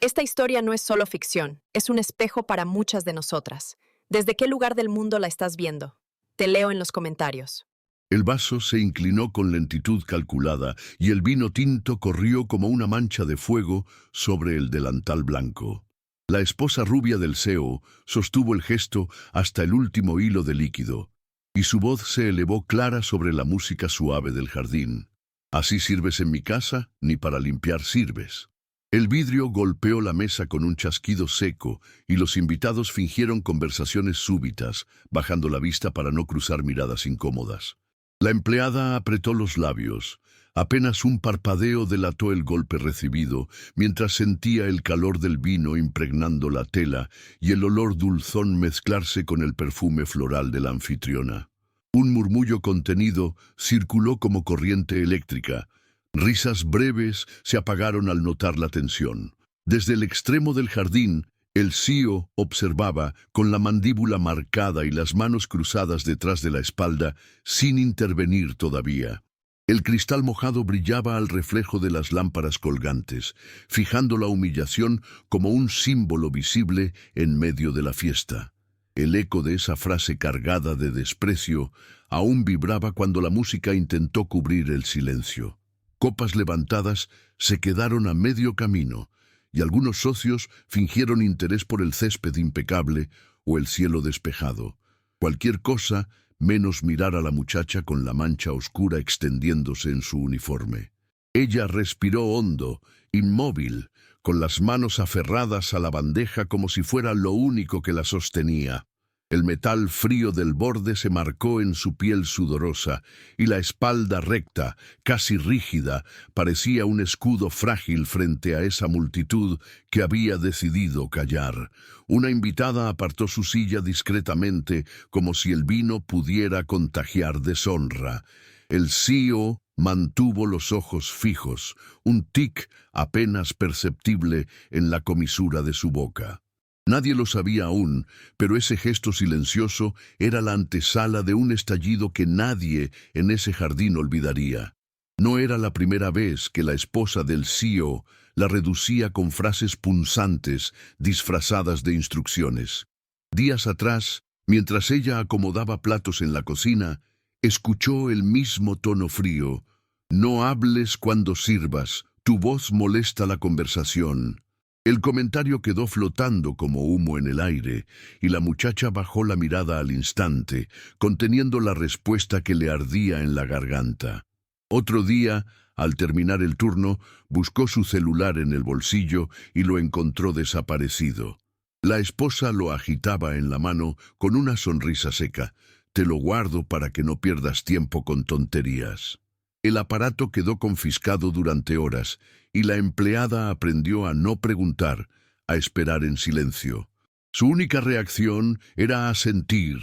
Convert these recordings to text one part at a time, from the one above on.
Esta historia no es solo ficción, es un espejo para muchas de nosotras. ¿Desde qué lugar del mundo la estás viendo? Te leo en los comentarios. El vaso se inclinó con lentitud calculada y el vino tinto corrió como una mancha de fuego sobre el delantal blanco. La esposa rubia del CEO sostuvo el gesto hasta el último hilo de líquido, y su voz se elevó clara sobre la música suave del jardín. «Así sirves en mi casa, ni para limpiar sirves». El vidrio golpeó la mesa con un chasquido seco y los invitados fingieron conversaciones súbitas, bajando la vista para no cruzar miradas incómodas. La empleada apretó los labios. Apenas un parpadeo delató el golpe recibido, mientras sentía el calor del vino impregnando la tela y el olor dulzón mezclarse con el perfume floral de la anfitriona. Un murmullo contenido circuló como corriente eléctrica. Risas breves se apagaron al notar la tensión. Desde el extremo del jardín, el CEO observaba, con la mandíbula marcada y las manos cruzadas detrás de la espalda, sin intervenir todavía. El cristal mojado brillaba al reflejo de las lámparas colgantes, fijando la humillación como un símbolo visible en medio de la fiesta. El eco de esa frase cargada de desprecio aún vibraba cuando la música intentó cubrir el silencio. Copas levantadas se quedaron a medio camino, y algunos socios fingieron interés por el césped impecable o el cielo despejado. Cualquier cosa menos mirar a la muchacha con la mancha oscura extendiéndose en su uniforme. Ella respiró hondo, inmóvil, con las manos aferradas a la bandeja como si fuera lo único que la sostenía. El metal frío del borde se marcó en su piel sudorosa, y la espalda recta, casi rígida, parecía un escudo frágil frente a esa multitud que había decidido callar. Una invitada apartó su silla discretamente, como si el vino pudiera contagiar deshonra. El CEO mantuvo los ojos fijos, un tic apenas perceptible en la comisura de su boca. Nadie lo sabía aún, pero ese gesto silencioso era la antesala de un estallido que nadie en ese jardín olvidaría. No era la primera vez que la esposa del CEO la reducía con frases punzantes disfrazadas de instrucciones. Días atrás, mientras ella acomodaba platos en la cocina, escuchó el mismo tono frío. «No hables cuando sirvas, tu voz molesta la conversación». El comentario quedó flotando como humo en el aire, y la muchacha bajó la mirada al instante, conteniendo la respuesta que le ardía en la garganta. Otro día, al terminar el turno, buscó su celular en el bolsillo y lo encontró desaparecido. La esposa lo agitaba en la mano con una sonrisa seca. «Te lo guardo para que no pierdas tiempo con tonterías». El aparato quedó confiscado durante horas, y la empleada aprendió a no preguntar, a esperar en silencio. Su única reacción era asentir,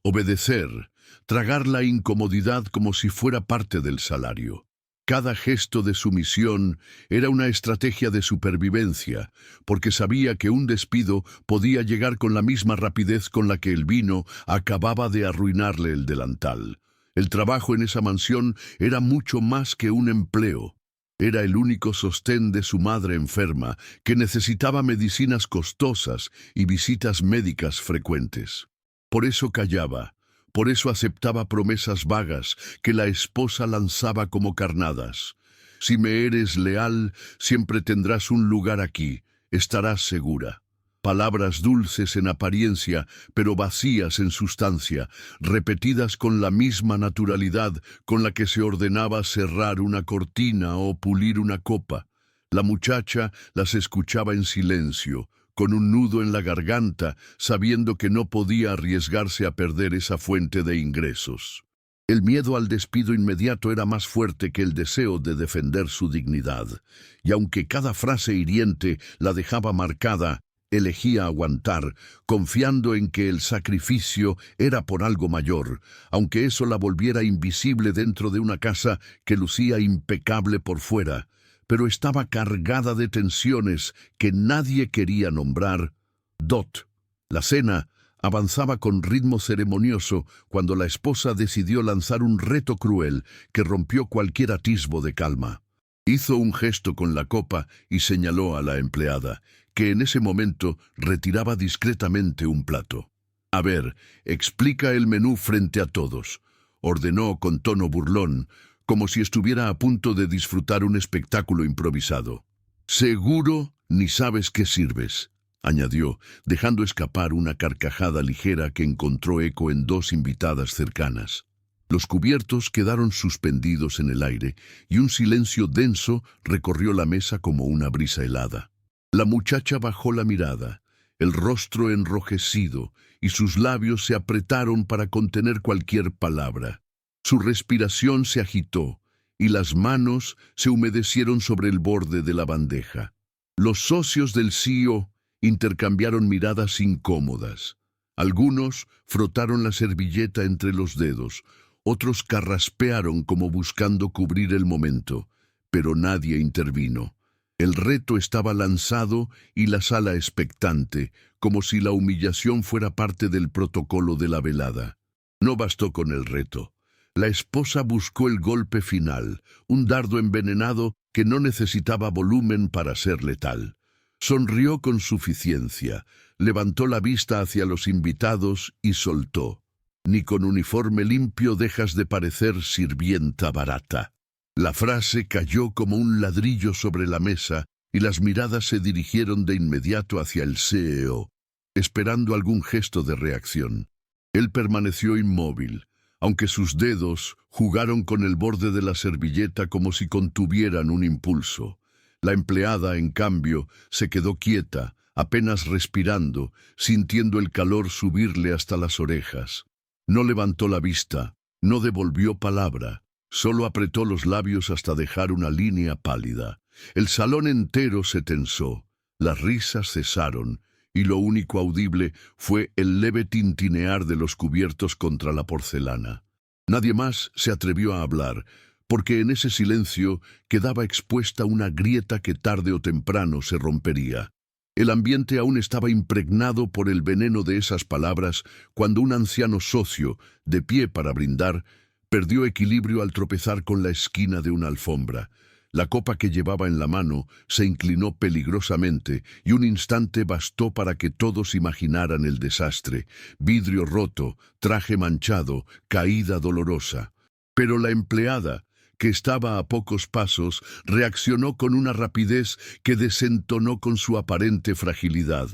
obedecer, tragar la incomodidad como si fuera parte del salario. Cada gesto de sumisión era una estrategia de supervivencia, porque sabía que un despido podía llegar con la misma rapidez con la que el vino acababa de arruinarle el delantal. El trabajo en esa mansión era mucho más que un empleo. Era el único sostén de su madre enferma, que necesitaba medicinas costosas y visitas médicas frecuentes. Por eso callaba, por eso aceptaba promesas vagas que la esposa lanzaba como carnadas. «Si me eres leal, siempre tendrás un lugar aquí, estarás segura». Palabras dulces en apariencia, pero vacías en sustancia, repetidas con la misma naturalidad con la que se ordenaba cerrar una cortina o pulir una copa. La muchacha las escuchaba en silencio, con un nudo en la garganta, sabiendo que no podía arriesgarse a perder esa fuente de ingresos. El miedo al despido inmediato era más fuerte que el deseo de defender su dignidad, y aunque cada frase hiriente la dejaba marcada, elegía aguantar, confiando en que el sacrificio era por algo mayor, aunque eso la volviera invisible dentro de una casa que lucía impecable por fuera, pero estaba cargada de tensiones que nadie quería nombrar. La cena avanzaba con ritmo ceremonioso cuando la esposa decidió lanzar un reto cruel que rompió cualquier atisbo de calma. Hizo un gesto con la copa y señaló a la empleada. que en ese momento retiraba discretamente un plato. «A ver, explica el menú frente a todos», ordenó con tono burlón, como si estuviera a punto de disfrutar un espectáculo improvisado. «Seguro ni sabes qué sirves», añadió, dejando escapar una carcajada ligera que encontró eco en dos invitadas cercanas. Los cubiertos quedaron suspendidos en el aire y un silencio denso recorrió la mesa como una brisa helada. La muchacha bajó la mirada, el rostro enrojecido, y sus labios se apretaron para contener cualquier palabra. Su respiración se agitó y las manos se humedecieron sobre el borde de la bandeja. Los socios del CEO intercambiaron miradas incómodas. Algunos frotaron la servilleta entre los dedos, otros carraspearon como buscando cubrir el momento, pero nadie intervino. El reto estaba lanzado y la sala expectante, como si la humillación fuera parte del protocolo de la velada. No bastó con el reto. La esposa buscó el golpe final, un dardo envenenado que no necesitaba volumen para ser letal. Sonrió con suficiencia, levantó la vista hacia los invitados y soltó. «Ni con uniforme limpio dejas de parecer sirvienta barata». La frase cayó como un ladrillo sobre la mesa y las miradas se dirigieron de inmediato hacia el CEO, esperando algún gesto de reacción. Él permaneció inmóvil, aunque sus dedos jugaron con el borde de la servilleta como si contuvieran un impulso. La empleada, en cambio, se quedó quieta, apenas respirando, sintiendo el calor subirle hasta las orejas. No levantó la vista, no devolvió palabra, solo apretó los labios hasta dejar una línea pálida. El salón entero se tensó, las risas cesaron, y lo único audible fue el leve tintinear de los cubiertos contra la porcelana. Nadie más se atrevió a hablar, porque en ese silencio quedaba expuesta una grieta que tarde o temprano se rompería. El ambiente aún estaba impregnado por el veneno de esas palabras cuando un anciano socio, de pie para brindar, perdió equilibrio al tropezar con la esquina de una alfombra. La copa que llevaba en la mano se inclinó peligrosamente y un instante bastó para que todos imaginaran el desastre: vidrio roto, traje manchado, caída dolorosa. Pero la empleada, que estaba a pocos pasos, reaccionó con una rapidez que desentonó con su aparente fragilidad.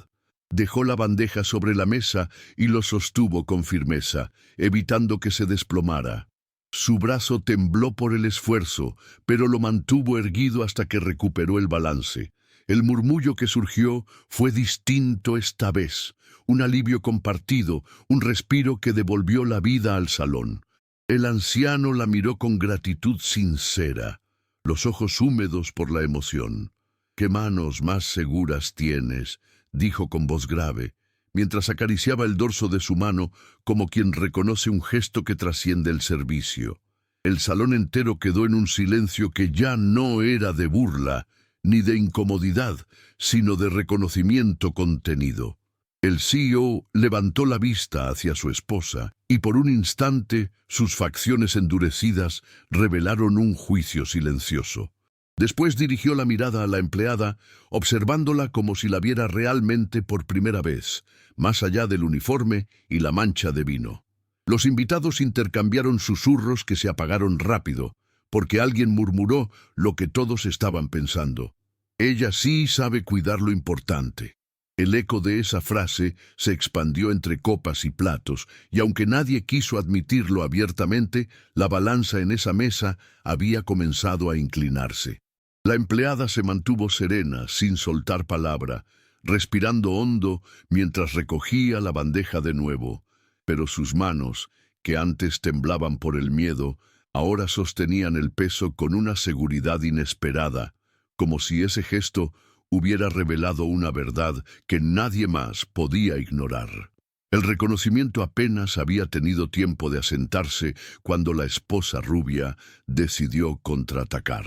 Dejó la bandeja sobre la mesa y lo sostuvo con firmeza, evitando que se desplomara. Su brazo tembló por el esfuerzo, pero lo mantuvo erguido hasta que recuperó el balance. El murmullo que surgió fue distinto esta vez, un alivio compartido, un respiro que devolvió la vida al salón. El anciano la miró con gratitud sincera, los ojos húmedos por la emoción. «¿Qué manos más seguras tienes?», dijo con voz grave, mientras acariciaba el dorso de su mano como quien reconoce un gesto que trasciende el servicio. El salón entero quedó en un silencio que ya no era de burla ni de incomodidad, sino de reconocimiento contenido. El CEO levantó la vista hacia su esposa y por un instante sus facciones endurecidas revelaron un juicio silencioso. Después dirigió la mirada a la empleada, observándola como si la viera realmente por primera vez, más allá del uniforme y la mancha de vino. Los invitados intercambiaron susurros que se apagaron rápido, porque alguien murmuró lo que todos estaban pensando: «Ella sí sabe cuidar lo importante». El eco de esa frase se expandió entre copas y platos, y aunque nadie quiso admitirlo abiertamente, la balanza en esa mesa había comenzado a inclinarse. La empleada se mantuvo serena, sin soltar palabra, respirando hondo mientras recogía la bandeja de nuevo, pero sus manos, que antes temblaban por el miedo, ahora sostenían el peso con una seguridad inesperada, como si ese gesto hubiera revelado una verdad que nadie más podía ignorar. El reconocimiento apenas había tenido tiempo de asentarse cuando la esposa rubia decidió contraatacar.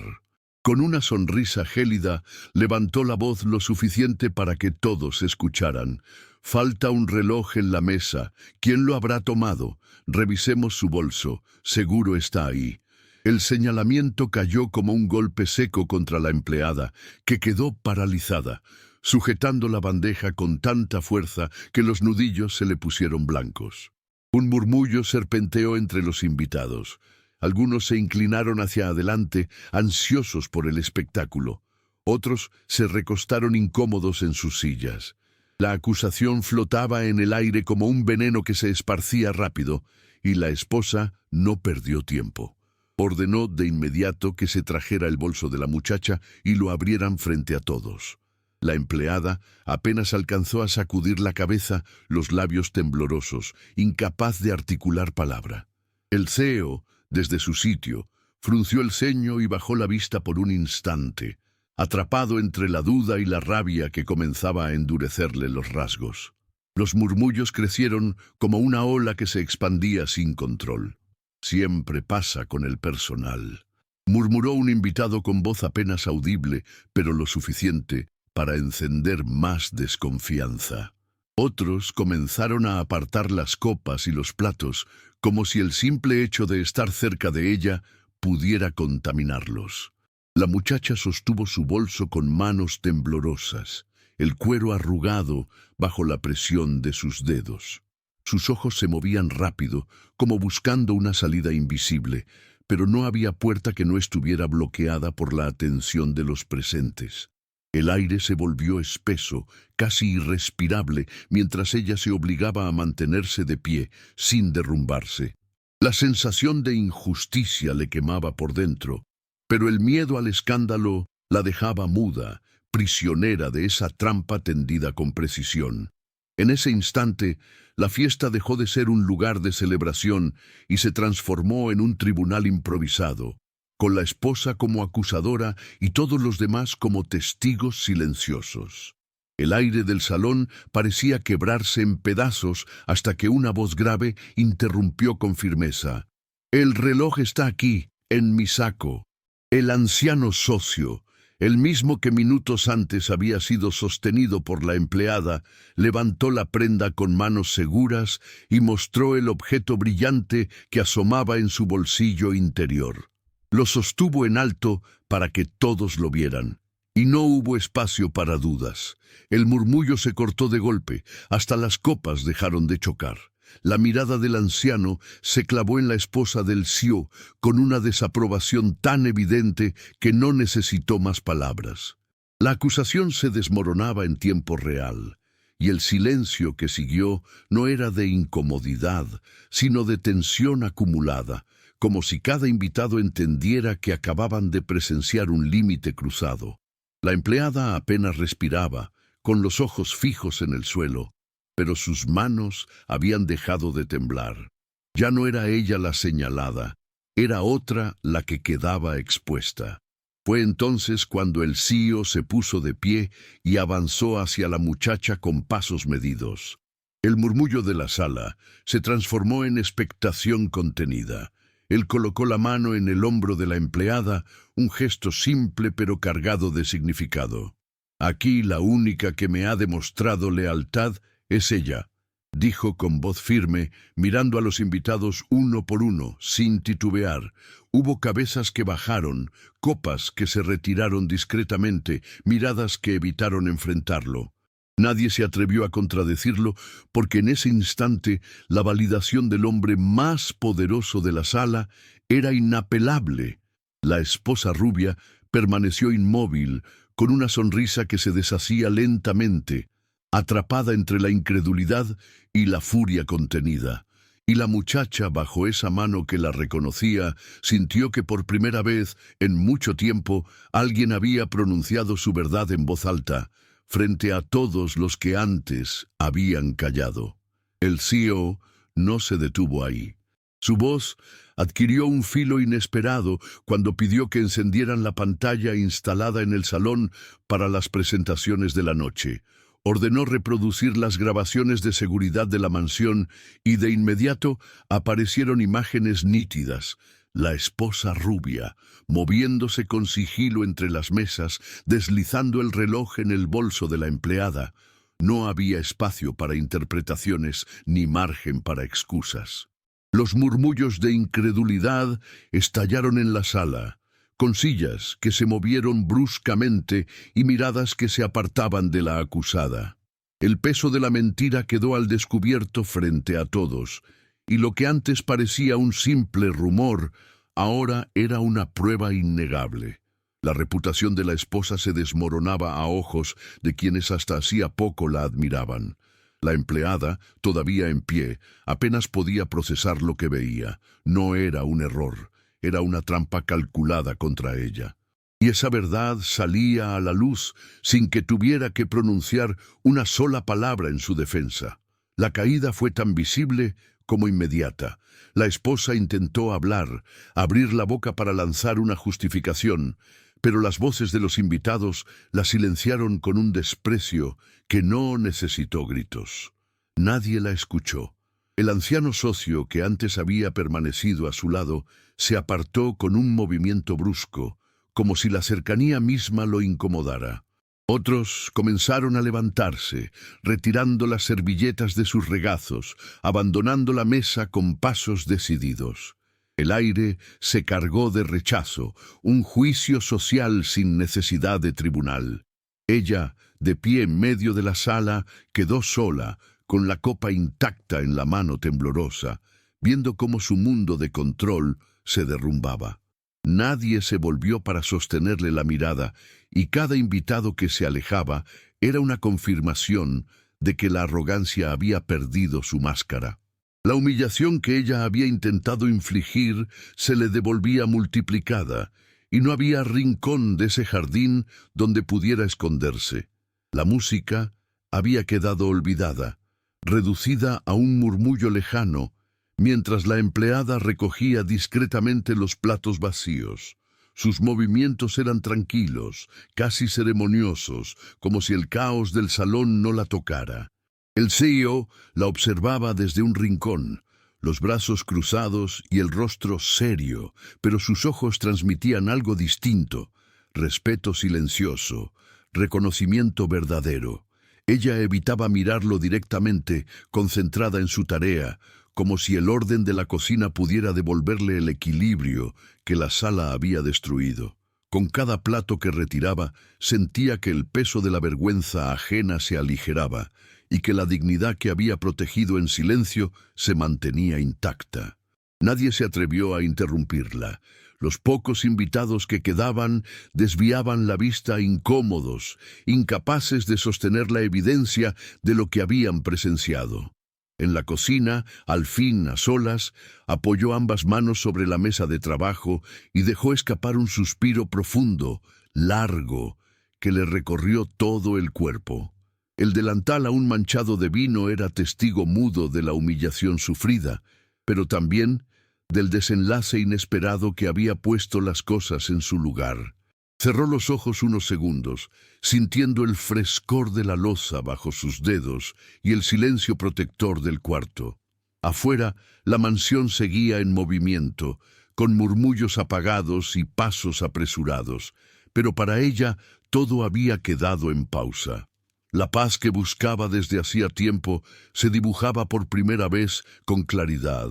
Con una sonrisa gélida, levantó la voz lo suficiente para que todos escucharan. «Falta un reloj en la mesa. ¿Quién lo habrá tomado? Revisemos su bolso. Seguro está ahí». El señalamiento cayó como un golpe seco contra la empleada, que quedó paralizada. sujetando la bandeja con tanta fuerza que los nudillos se le pusieron blancos. Un murmullo serpenteó entre los invitados. Algunos se inclinaron hacia adelante, ansiosos por el espectáculo. Otros se recostaron incómodos en sus sillas. La acusación flotaba en el aire como un veneno que se esparcía rápido, y la esposa no perdió tiempo. Ordenó de inmediato que se trajera el bolso de la muchacha y lo abrieran frente a todos. La empleada apenas alcanzó a sacudir la cabeza, los labios temblorosos, incapaz de articular palabra. El CEO, desde su sitio, frunció el ceño y bajó la vista por un instante, atrapado entre la duda y la rabia que comenzaba a endurecerle los rasgos. Los murmullos crecieron como una ola que se expandía sin control. «Siempre pasa con el personal», murmuró un invitado con voz apenas audible, pero lo suficiente para encender más desconfianza. Otros comenzaron a apartar las copas y los platos, como si el simple hecho de estar cerca de ella pudiera contaminarlos. La muchacha sostuvo su bolso con manos temblorosas, el cuero arrugado bajo la presión de sus dedos. Sus ojos se movían rápido, como buscando una salida invisible, pero no había puerta que no estuviera bloqueada por la atención de los presentes. El aire se volvió espeso, casi irrespirable, mientras ella se obligaba a mantenerse de pie, sin derrumbarse. La sensación de injusticia le quemaba por dentro, pero el miedo al escándalo la dejaba muda, prisionera de esa trampa tendida con precisión. En ese instante, la fiesta dejó de ser un lugar de celebración y se transformó en un tribunal improvisado, con la esposa como acusadora y todos los demás como testigos silenciosos. El aire del salón parecía quebrarse en pedazos hasta que una voz grave interrumpió con firmeza. «El reloj está aquí, en mi saco». El anciano socio, el mismo que minutos antes había sido sostenido por la empleada, levantó la prenda con manos seguras y mostró el objeto brillante que asomaba en su bolsillo interior. Lo sostuvo en alto para que todos lo vieran, y no hubo espacio para dudas. El murmullo se cortó de golpe, hasta las copas dejaron de chocar. La mirada del anciano se clavó en la esposa del CEO con una desaprobación tan evidente que no necesitó más palabras. La acusación se desmoronaba en tiempo real, y el silencio que siguió no era de incomodidad, sino de tensión acumulada, como si cada invitado entendiera que acababan de presenciar un límite cruzado. La empleada apenas respiraba, con los ojos fijos en el suelo, pero sus manos habían dejado de temblar. Ya no era ella la señalada, era otra la que quedaba expuesta. Fue entonces cuando el CEO se puso de pie y avanzó hacia la muchacha con pasos medidos. El murmullo de la sala se transformó en expectación contenida. Él colocó la mano en el hombro de la empleada, un gesto simple pero cargado de significado. «Aquí la única que me ha demostrado lealtad es ella», dijo con voz firme, mirando a los invitados uno por uno, sin titubear. Hubo cabezas que bajaron, copas que se retiraron discretamente, miradas que evitaron enfrentarlo. Nadie se atrevió a contradecirlo, porque en ese instante la validación del hombre más poderoso de la sala era inapelable. La esposa rubia permaneció inmóvil, con una sonrisa que se deshacía lentamente, atrapada entre la incredulidad y la furia contenida. Y la muchacha, bajo esa mano que la reconocía, sintió que por primera vez en mucho tiempo alguien había pronunciado su verdad en voz alta, frente a todos los que antes habían callado. El CEO no se detuvo ahí. Su voz adquirió un filo inesperado cuando pidió que encendieran la pantalla instalada en el salón para las presentaciones de la noche. Ordenó reproducir las grabaciones de seguridad de la mansión y de inmediato aparecieron imágenes nítidas. La esposa rubia, moviéndose con sigilo entre las mesas, deslizando el reloj en el bolso de la empleada. No había espacio para interpretaciones ni margen para excusas. Los murmullos de incredulidad estallaron en la sala, con sillas que se movieron bruscamente y miradas que se apartaban de la acusada. El peso de la mentira quedó al descubierto frente a todos, y lo que antes parecía un simple rumor, ahora era una prueba innegable. La reputación de la esposa se desmoronaba a ojos de quienes hasta hacía poco la admiraban. La empleada, todavía en pie, apenas podía procesar lo que veía. No era un error, era una trampa calculada contra ella. Y esa verdad salía a la luz sin que tuviera que pronunciar una sola palabra en su defensa. La caída fue tan visible como inmediata. La esposa intentó hablar, abrir la boca para lanzar una justificación, pero las voces de los invitados la silenciaron con un desprecio que no necesitó gritos. Nadie la escuchó. El anciano socio que antes había permanecido a su lado se apartó con un movimiento brusco, como si la cercanía misma lo incomodara. Otros comenzaron a levantarse, retirando las servilletas de sus regazos, abandonando la mesa con pasos decididos. El aire se cargó de rechazo, un juicio social sin necesidad de tribunal. Ella, de pie en medio de la sala, quedó sola, con la copa intacta en la mano temblorosa, viendo cómo su mundo de control se derrumbaba. Nadie se volvió para sostenerle la mirada, y cada invitado que se alejaba era una confirmación de que la arrogancia había perdido su máscara. La humillación que ella había intentado infligir se le devolvía multiplicada, y no había rincón de ese jardín donde pudiera esconderse. La música había quedado olvidada, reducida a un murmullo lejano, mientras la empleada recogía discretamente los platos vacíos. Sus movimientos eran tranquilos, casi ceremoniosos, como si el caos del salón no la tocara. El CEO la observaba desde un rincón, los brazos cruzados y el rostro serio, pero sus ojos transmitían algo distinto: respeto silencioso, reconocimiento verdadero. Ella evitaba mirarlo directamente, concentrada en su tarea, como si el orden de la cocina pudiera devolverle el equilibrio que la sala había destruido. Con cada plato que retiraba, sentía que el peso de la vergüenza ajena se aligeraba, y que la dignidad que había protegido en silencio se mantenía intacta. Nadie se atrevió a interrumpirla. Los pocos invitados que quedaban desviaban la vista incómodos, incapaces de sostener la evidencia de lo que habían presenciado. En la cocina, al fin a solas, apoyó ambas manos sobre la mesa de trabajo y dejó escapar un suspiro profundo, largo, que le recorrió todo el cuerpo. El delantal aún manchado de vino era testigo mudo de la humillación sufrida, pero también del desenlace inesperado que había puesto las cosas en su lugar. Cerró los ojos unos segundos, sintiendo el frescor de la loza bajo sus dedos y el silencio protector del cuarto. Afuera, la mansión seguía en movimiento, con murmullos apagados y pasos apresurados, pero para ella todo había quedado en pausa. La paz que buscaba desde hacía tiempo se dibujaba por primera vez con claridad.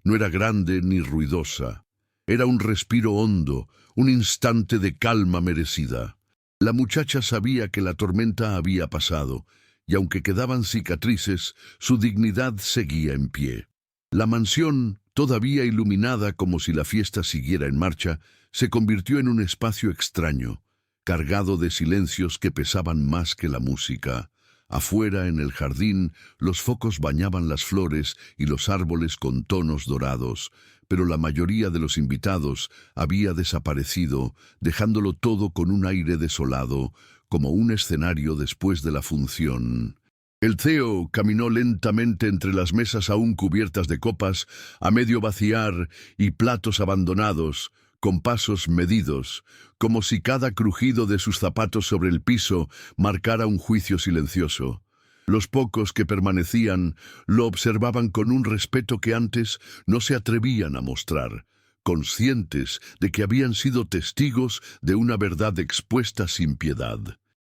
No era grande ni ruidosa. Era un respiro hondo, un instante de calma merecida. La muchacha sabía que la tormenta había pasado, y aunque quedaban cicatrices, su dignidad seguía en pie. La mansión, todavía iluminada como si la fiesta siguiera en marcha, se convirtió en un espacio extraño, cargado de silencios que pesaban más que la música. Afuera, en el jardín, los focos bañaban las flores y los árboles con tonos dorados, pero la mayoría de los invitados había desaparecido, dejándolo todo con un aire desolado, como un escenario después de la función. El CEO caminó lentamente entre las mesas aún cubiertas de copas, a medio vaciar y platos abandonados, con pasos medidos, como si cada crujido de sus zapatos sobre el piso marcara un juicio silencioso. Los pocos que permanecían lo observaban con un respeto que antes no se atrevían a mostrar, conscientes de que habían sido testigos de una verdad expuesta sin piedad.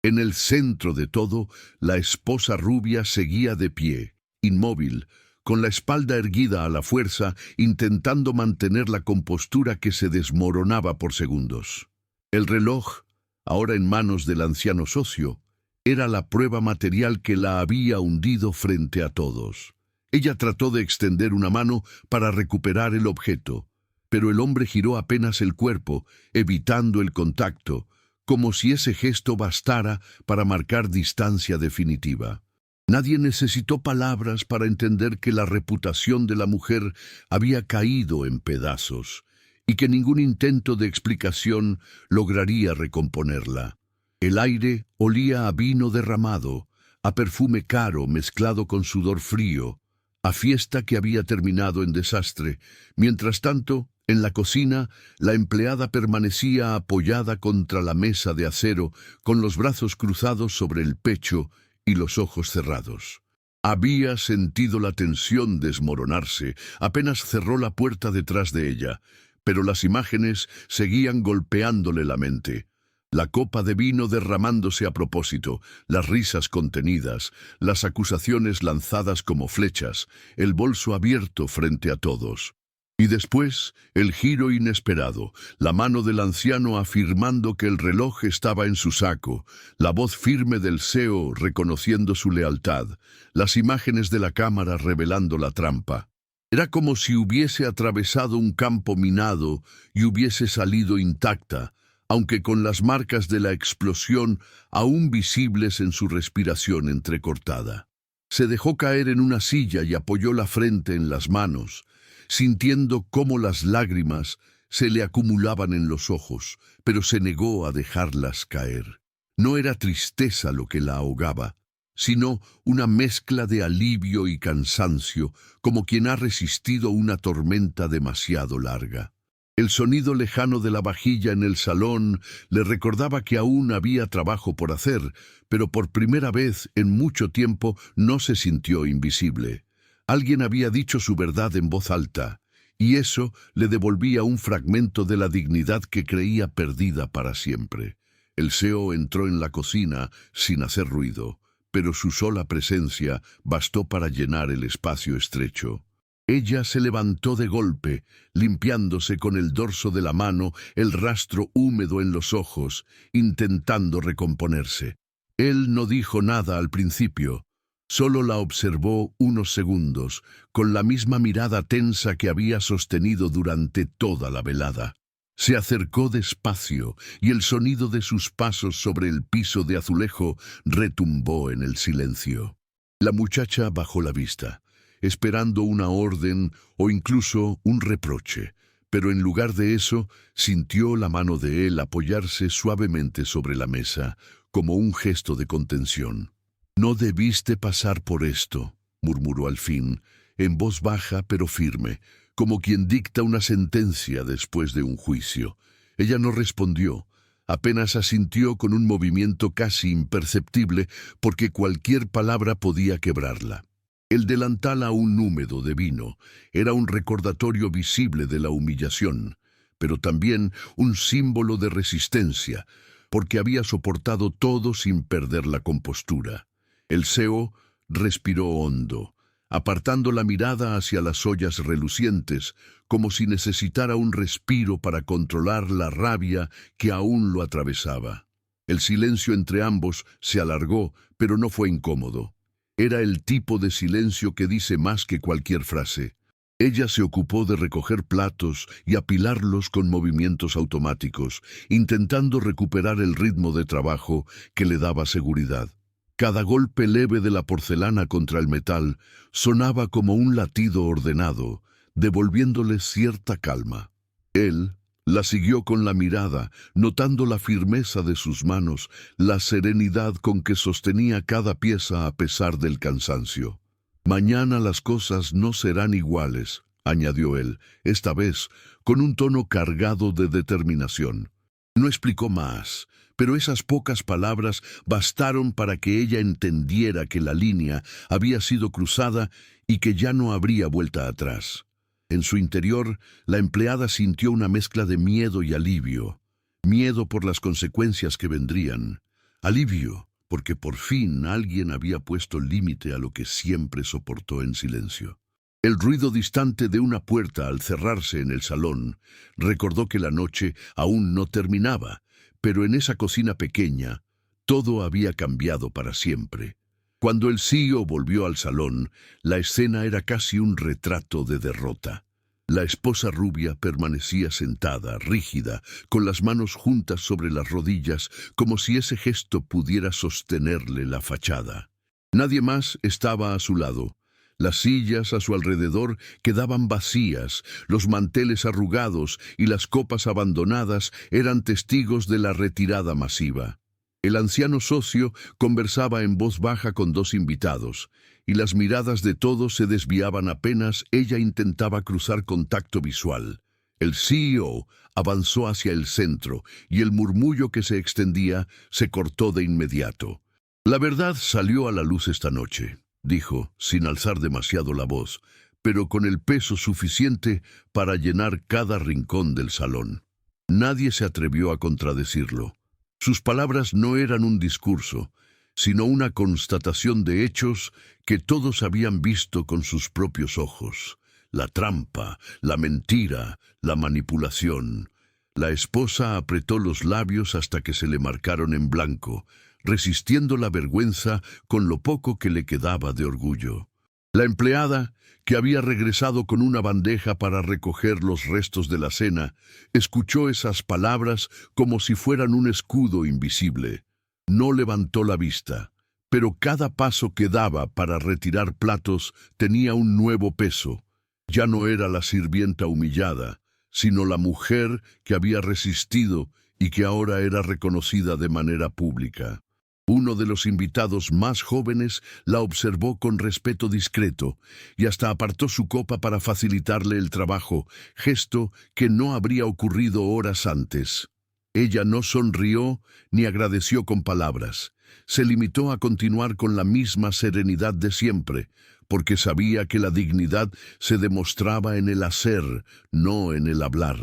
En el centro de todo, la esposa rubia seguía de pie, inmóvil, con la espalda erguida a la fuerza, intentando mantener la compostura que se desmoronaba por segundos. El reloj, ahora en manos del anciano socio, era la prueba material que la había hundido frente a todos. Ella trató de extender una mano para recuperar el objeto, pero el hombre giró apenas el cuerpo, evitando el contacto, como si ese gesto bastara para marcar distancia definitiva. Nadie necesitó palabras para entender que la reputación de la mujer había caído en pedazos y que ningún intento de explicación lograría recomponerla. El aire olía a vino derramado, a perfume caro mezclado con sudor frío, a fiesta que había terminado en desastre. Mientras tanto, en la cocina, la empleada permanecía apoyada contra la mesa de acero, con los brazos cruzados sobre el pecho y los ojos cerrados. Había sentido la tensión desmoronarse, apenas cerró la puerta detrás de ella, pero las imágenes seguían golpeándole la mente. La copa de vino derramándose a propósito, las risas contenidas, las acusaciones lanzadas como flechas, el bolso abierto frente a todos. Y después, el giro inesperado, la mano del anciano afirmando que el reloj estaba en su saco, la voz firme del CEO reconociendo su lealtad, las imágenes de la cámara revelando la trampa. Era como si hubiese atravesado un campo minado y hubiese salido intacta, aunque con las marcas de la explosión aún visibles en su respiración entrecortada. Se dejó caer en una silla y apoyó la frente en las manos, sintiendo cómo las lágrimas se le acumulaban en los ojos, pero se negó a dejarlas caer. No era tristeza lo que la ahogaba, sino una mezcla de alivio y cansancio, como quien ha resistido una tormenta demasiado larga. El sonido lejano de la vajilla en el salón le recordaba que aún había trabajo por hacer, pero por primera vez en mucho tiempo no se sintió invisible. Alguien había dicho su verdad en voz alta, y eso le devolvía un fragmento de la dignidad que creía perdida para siempre. El CEO entró en la cocina sin hacer ruido, pero su sola presencia bastó para llenar el espacio estrecho. Ella se levantó de golpe, limpiándose con el dorso de la mano el rastro húmedo en los ojos, intentando recomponerse. Él no dijo nada al principio. Solo la observó unos segundos, con la misma mirada tensa que había sostenido durante toda la velada. Se acercó despacio y el sonido de sus pasos sobre el piso de azulejo retumbó en el silencio. La muchacha bajó la vista, esperando una orden o incluso un reproche, pero en lugar de eso, sintió la mano de él apoyarse suavemente sobre la mesa, como un gesto de contención. «No debiste pasar por esto», murmuró al fin, en voz baja pero firme, como quien dicta una sentencia después de un juicio. Ella no respondió, apenas asintió con un movimiento casi imperceptible porque cualquier palabra podía quebrarla. El delantal aún húmedo de vino era un recordatorio visible de la humillación, pero también un símbolo de resistencia, porque había soportado todo sin perder la compostura. El CEO respiró hondo, apartando la mirada hacia las ollas relucientes, como si necesitara un respiro para controlar la rabia que aún lo atravesaba. El silencio entre ambos se alargó, pero no fue incómodo. Era el tipo de silencio que dice más que cualquier frase. Ella se ocupó de recoger platos y apilarlos con movimientos automáticos, intentando recuperar el ritmo de trabajo que le daba seguridad. Cada golpe leve de la porcelana contra el metal sonaba como un latido ordenado, devolviéndole cierta calma. Él la siguió con la mirada, notando la firmeza de sus manos, la serenidad con que sostenía cada pieza a pesar del cansancio. «Mañana las cosas no serán iguales», añadió él, esta vez con un tono cargado de determinación. No explicó más, pero esas pocas palabras bastaron para que ella entendiera que la línea había sido cruzada y que ya no habría vuelta atrás. En su interior, la empleada sintió una mezcla de miedo y alivio. Miedo por las consecuencias que vendrían. Alivio, porque por fin alguien había puesto límite a lo que siempre soportó en silencio. El ruido distante de una puerta al cerrarse en el salón recordó que la noche aún no terminaba, pero en esa cocina pequeña todo había cambiado para siempre. Cuando el CEO volvió al salón, la escena era casi un retrato de derrota. La esposa rubia permanecía sentada, rígida, con las manos juntas sobre las rodillas, como si ese gesto pudiera sostenerle la fachada. Nadie más estaba a su lado. Las sillas a su alrededor quedaban vacías, los manteles arrugados y las copas abandonadas eran testigos de la retirada masiva. El anciano socio conversaba en voz baja con dos invitados, y las miradas de todos se desviaban apenas ella intentaba cruzar contacto visual. El CEO avanzó hacia el centro, y el murmullo que se extendía se cortó de inmediato. «La verdad salió a la luz esta noche», dijo, sin alzar demasiado la voz, pero con el peso suficiente para llenar cada rincón del salón. Nadie se atrevió a contradecirlo. Sus palabras no eran un discurso, sino una constatación de hechos que todos habían visto con sus propios ojos. La trampa, la mentira, la manipulación. La esposa apretó los labios hasta que se le marcaron en blanco, resistiendo la vergüenza con lo poco que le quedaba de orgullo. La empleada, que había regresado con una bandeja para recoger los restos de la cena, escuchó esas palabras como si fueran un escudo invisible. No levantó la vista, pero cada paso que daba para retirar platos tenía un nuevo peso. Ya no era la sirvienta humillada, sino la mujer que había resistido y que ahora era reconocida de manera pública. Uno de los invitados más jóvenes la observó con respeto discreto y hasta apartó su copa para facilitarle el trabajo, gesto que no habría ocurrido horas antes. Ella no sonrió ni agradeció con palabras. Se limitó a continuar con la misma serenidad de siempre, porque sabía que la dignidad se demostraba en el hacer, no en el hablar.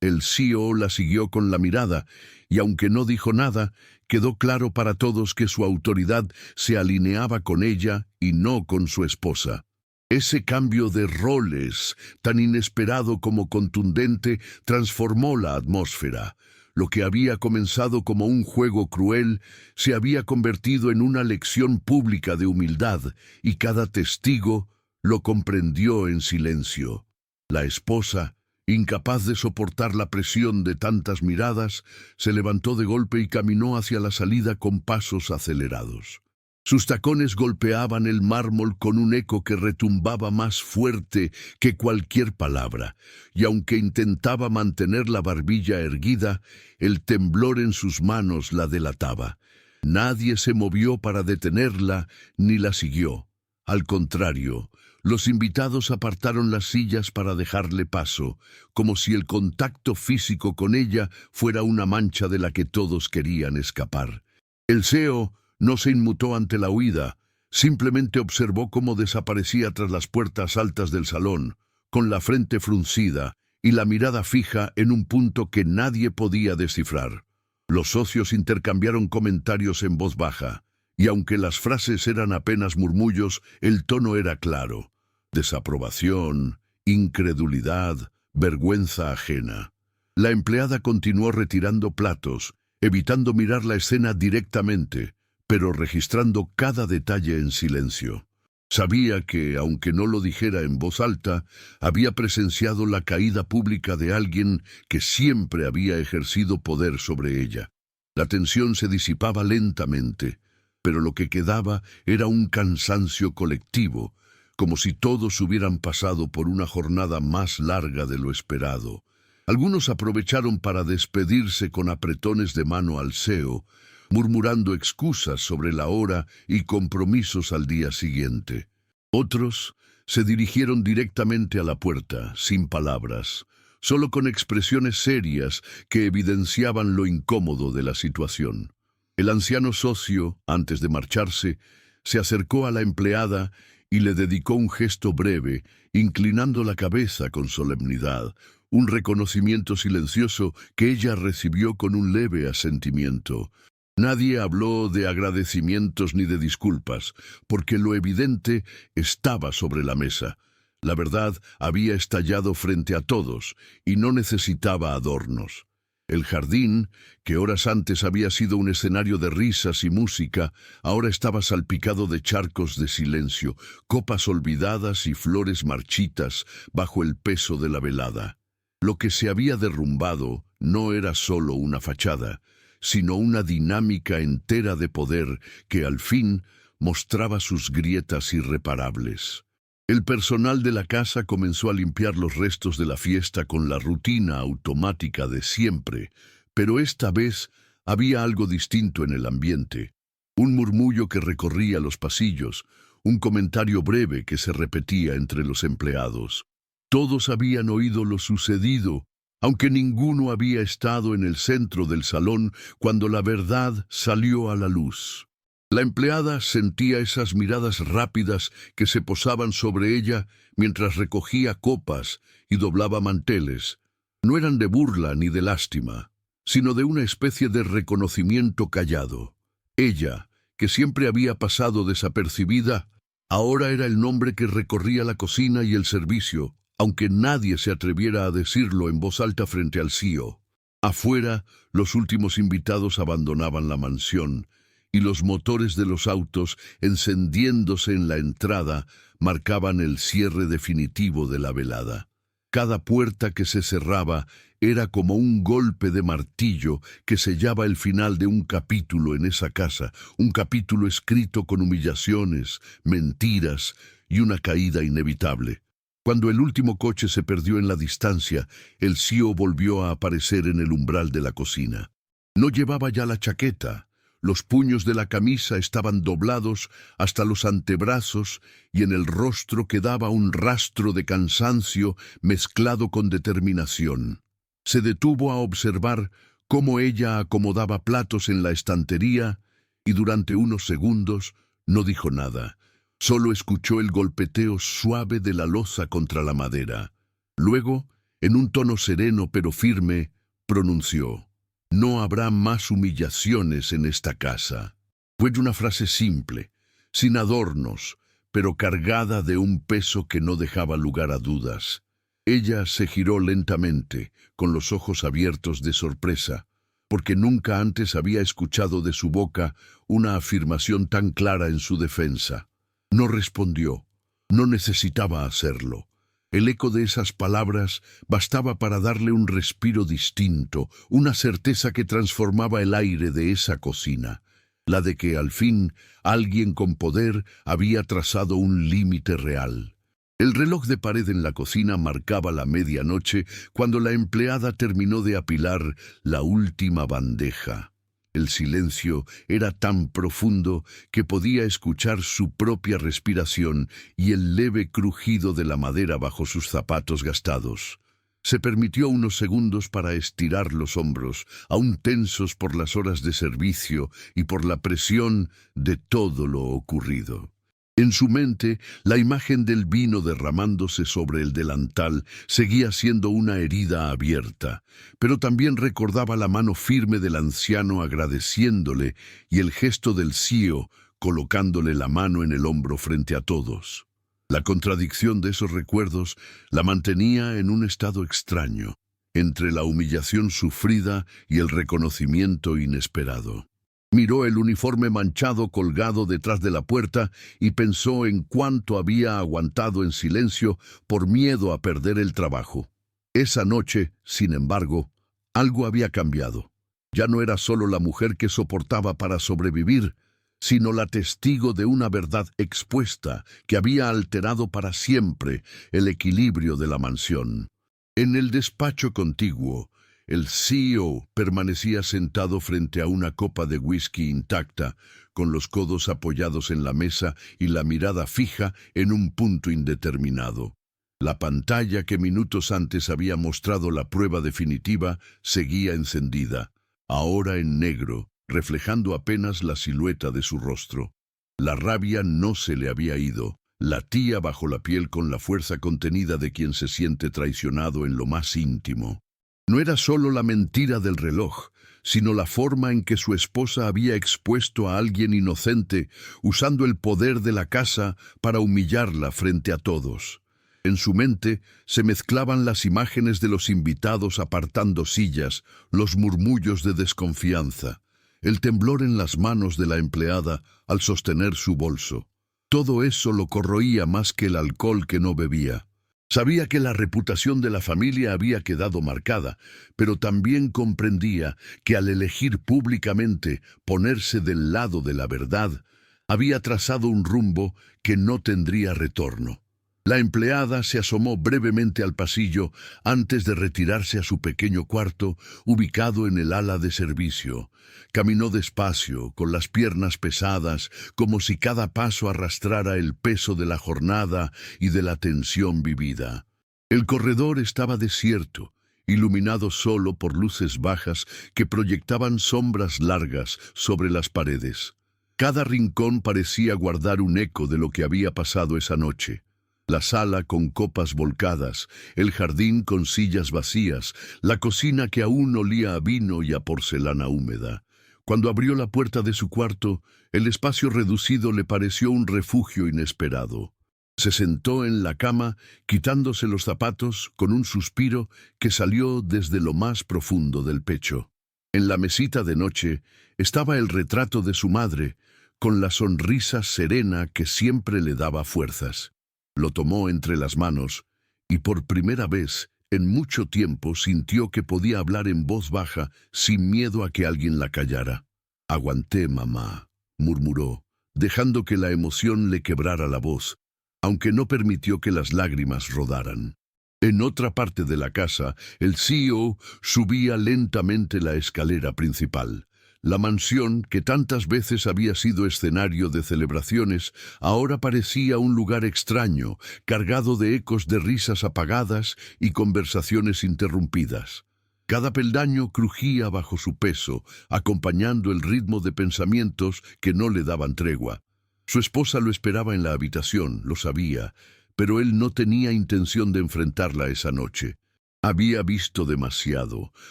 El CEO la siguió con la mirada, y aunque no dijo nada, quedó claro para todos que su autoridad se alineaba con ella y no con su esposa. Ese cambio de roles, tan inesperado como contundente, transformó la atmósfera. Lo que había comenzado como un juego cruel se había convertido en una lección pública de humildad, y cada testigo lo comprendió en silencio. La esposa, incapaz de soportar la presión de tantas miradas, se levantó de golpe y caminó hacia la salida con pasos acelerados. Sus tacones golpeaban el mármol con un eco que retumbaba más fuerte que cualquier palabra, y aunque intentaba mantener la barbilla erguida, el temblor en sus manos la delataba. Nadie se movió para detenerla ni la siguió. Al contrario, los invitados apartaron las sillas para dejarle paso, como si el contacto físico con ella fuera una mancha de la que todos querían escapar. El CEO no se inmutó ante la huida, simplemente observó cómo desaparecía tras las puertas altas del salón, con la frente fruncida y la mirada fija en un punto que nadie podía descifrar. Los socios intercambiaron comentarios en voz baja, y aunque las frases eran apenas murmullos, el tono era claro. Desaprobación, incredulidad, vergüenza ajena. La empleada continuó retirando platos, evitando mirar la escena directamente, pero registrando cada detalle en silencio. Sabía que, aunque no lo dijera en voz alta, había presenciado la caída pública de alguien que siempre había ejercido poder sobre ella. La tensión se disipaba lentamente, pero lo que quedaba era un cansancio colectivo, como si todos hubieran pasado por una jornada más larga de lo esperado. Algunos aprovecharon para despedirse con apretones de mano al CEO, murmurando excusas sobre la hora y compromisos al día siguiente. Otros se dirigieron directamente a la puerta, sin palabras, solo con expresiones serias que evidenciaban lo incómodo de la situación. El anciano socio, antes de marcharse, se acercó a la empleada y le dedicó un gesto breve, inclinando la cabeza con solemnidad, un reconocimiento silencioso que ella recibió con un leve asentimiento. Nadie habló de agradecimientos ni de disculpas, porque lo evidente estaba sobre la mesa. La verdad había estallado frente a todos y no necesitaba adornos. El jardín, que horas antes había sido un escenario de risas y música, ahora estaba salpicado de charcos de silencio, copas olvidadas y flores marchitas bajo el peso de la velada. Lo que se había derrumbado no era solo una fachada, sino una dinámica entera de poder que al fin mostraba sus grietas irreparables. El personal de la casa comenzó a limpiar los restos de la fiesta con la rutina automática de siempre, pero esta vez había algo distinto en el ambiente. Un murmullo que recorría los pasillos, un comentario breve que se repetía entre los empleados. Todos habían oído lo sucedido, aunque ninguno había estado en el centro del salón cuando la verdad salió a la luz. La empleada sentía esas miradas rápidas que se posaban sobre ella mientras recogía copas y doblaba manteles. No eran de burla ni de lástima, sino de una especie de reconocimiento callado. Ella, que siempre había pasado desapercibida, ahora era el nombre que recorría la cocina y el servicio, aunque nadie se atreviera a decirlo en voz alta frente al CEO. Afuera, los últimos invitados abandonaban la mansión, y los motores de los autos, encendiéndose en la entrada, marcaban el cierre definitivo de la velada. Cada puerta que se cerraba era como un golpe de martillo que sellaba el final de un capítulo en esa casa, un capítulo escrito con humillaciones, mentiras y una caída inevitable. Cuando el último coche se perdió en la distancia, el CEO volvió a aparecer en el umbral de la cocina. No llevaba ya la chaqueta. Los puños de la camisa estaban doblados hasta los antebrazos y en el rostro quedaba un rastro de cansancio mezclado con determinación. Se detuvo a observar cómo ella acomodaba platos en la estantería y durante unos segundos no dijo nada. Solo escuchó el golpeteo suave de la loza contra la madera. Luego, en un tono sereno pero firme, pronunció: «No habrá más humillaciones en esta casa». Fue una frase simple, sin adornos, pero cargada de un peso que no dejaba lugar a dudas. Ella se giró lentamente, con los ojos abiertos de sorpresa, porque nunca antes había escuchado de su boca una afirmación tan clara en su defensa. No respondió, no necesitaba hacerlo. El eco de esas palabras bastaba para darle un respiro distinto, una certeza que transformaba el aire de esa cocina, la de que al fin alguien con poder había trazado un límite real. El reloj de pared en la cocina marcaba la medianoche cuando la empleada terminó de apilar la última bandeja. El silencio era tan profundo que podía escuchar su propia respiración y el leve crujido de la madera bajo sus zapatos gastados. Se permitió unos segundos para estirar los hombros, aún tensos por las horas de servicio y por la presión de todo lo ocurrido. En su mente, la imagen del vino derramándose sobre el delantal seguía siendo una herida abierta, pero también recordaba la mano firme del anciano agradeciéndole y el gesto del CEO colocándole la mano en el hombro frente a todos. La contradicción de esos recuerdos la mantenía en un estado extraño, entre la humillación sufrida y el reconocimiento inesperado. Miró el uniforme manchado colgado detrás de la puerta y pensó en cuánto había aguantado en silencio por miedo a perder el trabajo. Esa noche, sin embargo, algo había cambiado. Ya no era solo la mujer que soportaba para sobrevivir, sino la testigo de una verdad expuesta que había alterado para siempre el equilibrio de la mansión. En el despacho contiguo, el CEO permanecía sentado frente a una copa de whisky intacta, con los codos apoyados en la mesa y la mirada fija en un punto indeterminado. La pantalla que minutos antes había mostrado la prueba definitiva seguía encendida, ahora en negro, reflejando apenas la silueta de su rostro. La rabia no se le había ido, latía bajo la piel con la fuerza contenida de quien se siente traicionado en lo más íntimo. No era solo la mentira del reloj, sino la forma en que su esposa había expuesto a alguien inocente, usando el poder de la casa para humillarla frente a todos. En su mente se mezclaban las imágenes de los invitados apartando sillas, los murmullos de desconfianza, el temblor en las manos de la empleada al sostener su bolso. Todo eso lo corroía más que el alcohol que no bebía. Sabía que la reputación de la familia había quedado marcada, pero también comprendía que al elegir públicamente ponerse del lado de la verdad, había trazado un rumbo que no tendría retorno. La empleada se asomó brevemente al pasillo antes de retirarse a su pequeño cuarto, ubicado en el ala de servicio. Caminó despacio, con las piernas pesadas, como si cada paso arrastrara el peso de la jornada y de la tensión vivida. El corredor estaba desierto, iluminado solo por luces bajas que proyectaban sombras largas sobre las paredes. Cada rincón parecía guardar un eco de lo que había pasado esa noche. La sala con copas volcadas, el jardín con sillas vacías, la cocina que aún olía a vino y a porcelana húmeda. Cuando abrió la puerta de su cuarto, el espacio reducido le pareció un refugio inesperado. Se sentó en la cama, quitándose los zapatos, con un suspiro que salió desde lo más profundo del pecho. En la mesita de noche estaba el retrato de su madre, con la sonrisa serena que siempre le daba fuerzas. Lo tomó entre las manos y por primera vez en mucho tiempo sintió que podía hablar en voz baja sin miedo a que alguien la callara. «Aguanté, mamá», murmuró, dejando que la emoción le quebrara la voz, aunque no permitió que las lágrimas rodaran. En otra parte de la casa, el CEO subía lentamente la escalera principal. La mansión, que tantas veces había sido escenario de celebraciones, ahora parecía un lugar extraño, cargado de ecos de risas apagadas y conversaciones interrumpidas. Cada peldaño crujía bajo su peso, acompañando el ritmo de pensamientos que no le daban tregua. Su esposa lo esperaba en la habitación, lo sabía, pero él no tenía intención de enfrentarla esa noche. Había visto demasiado,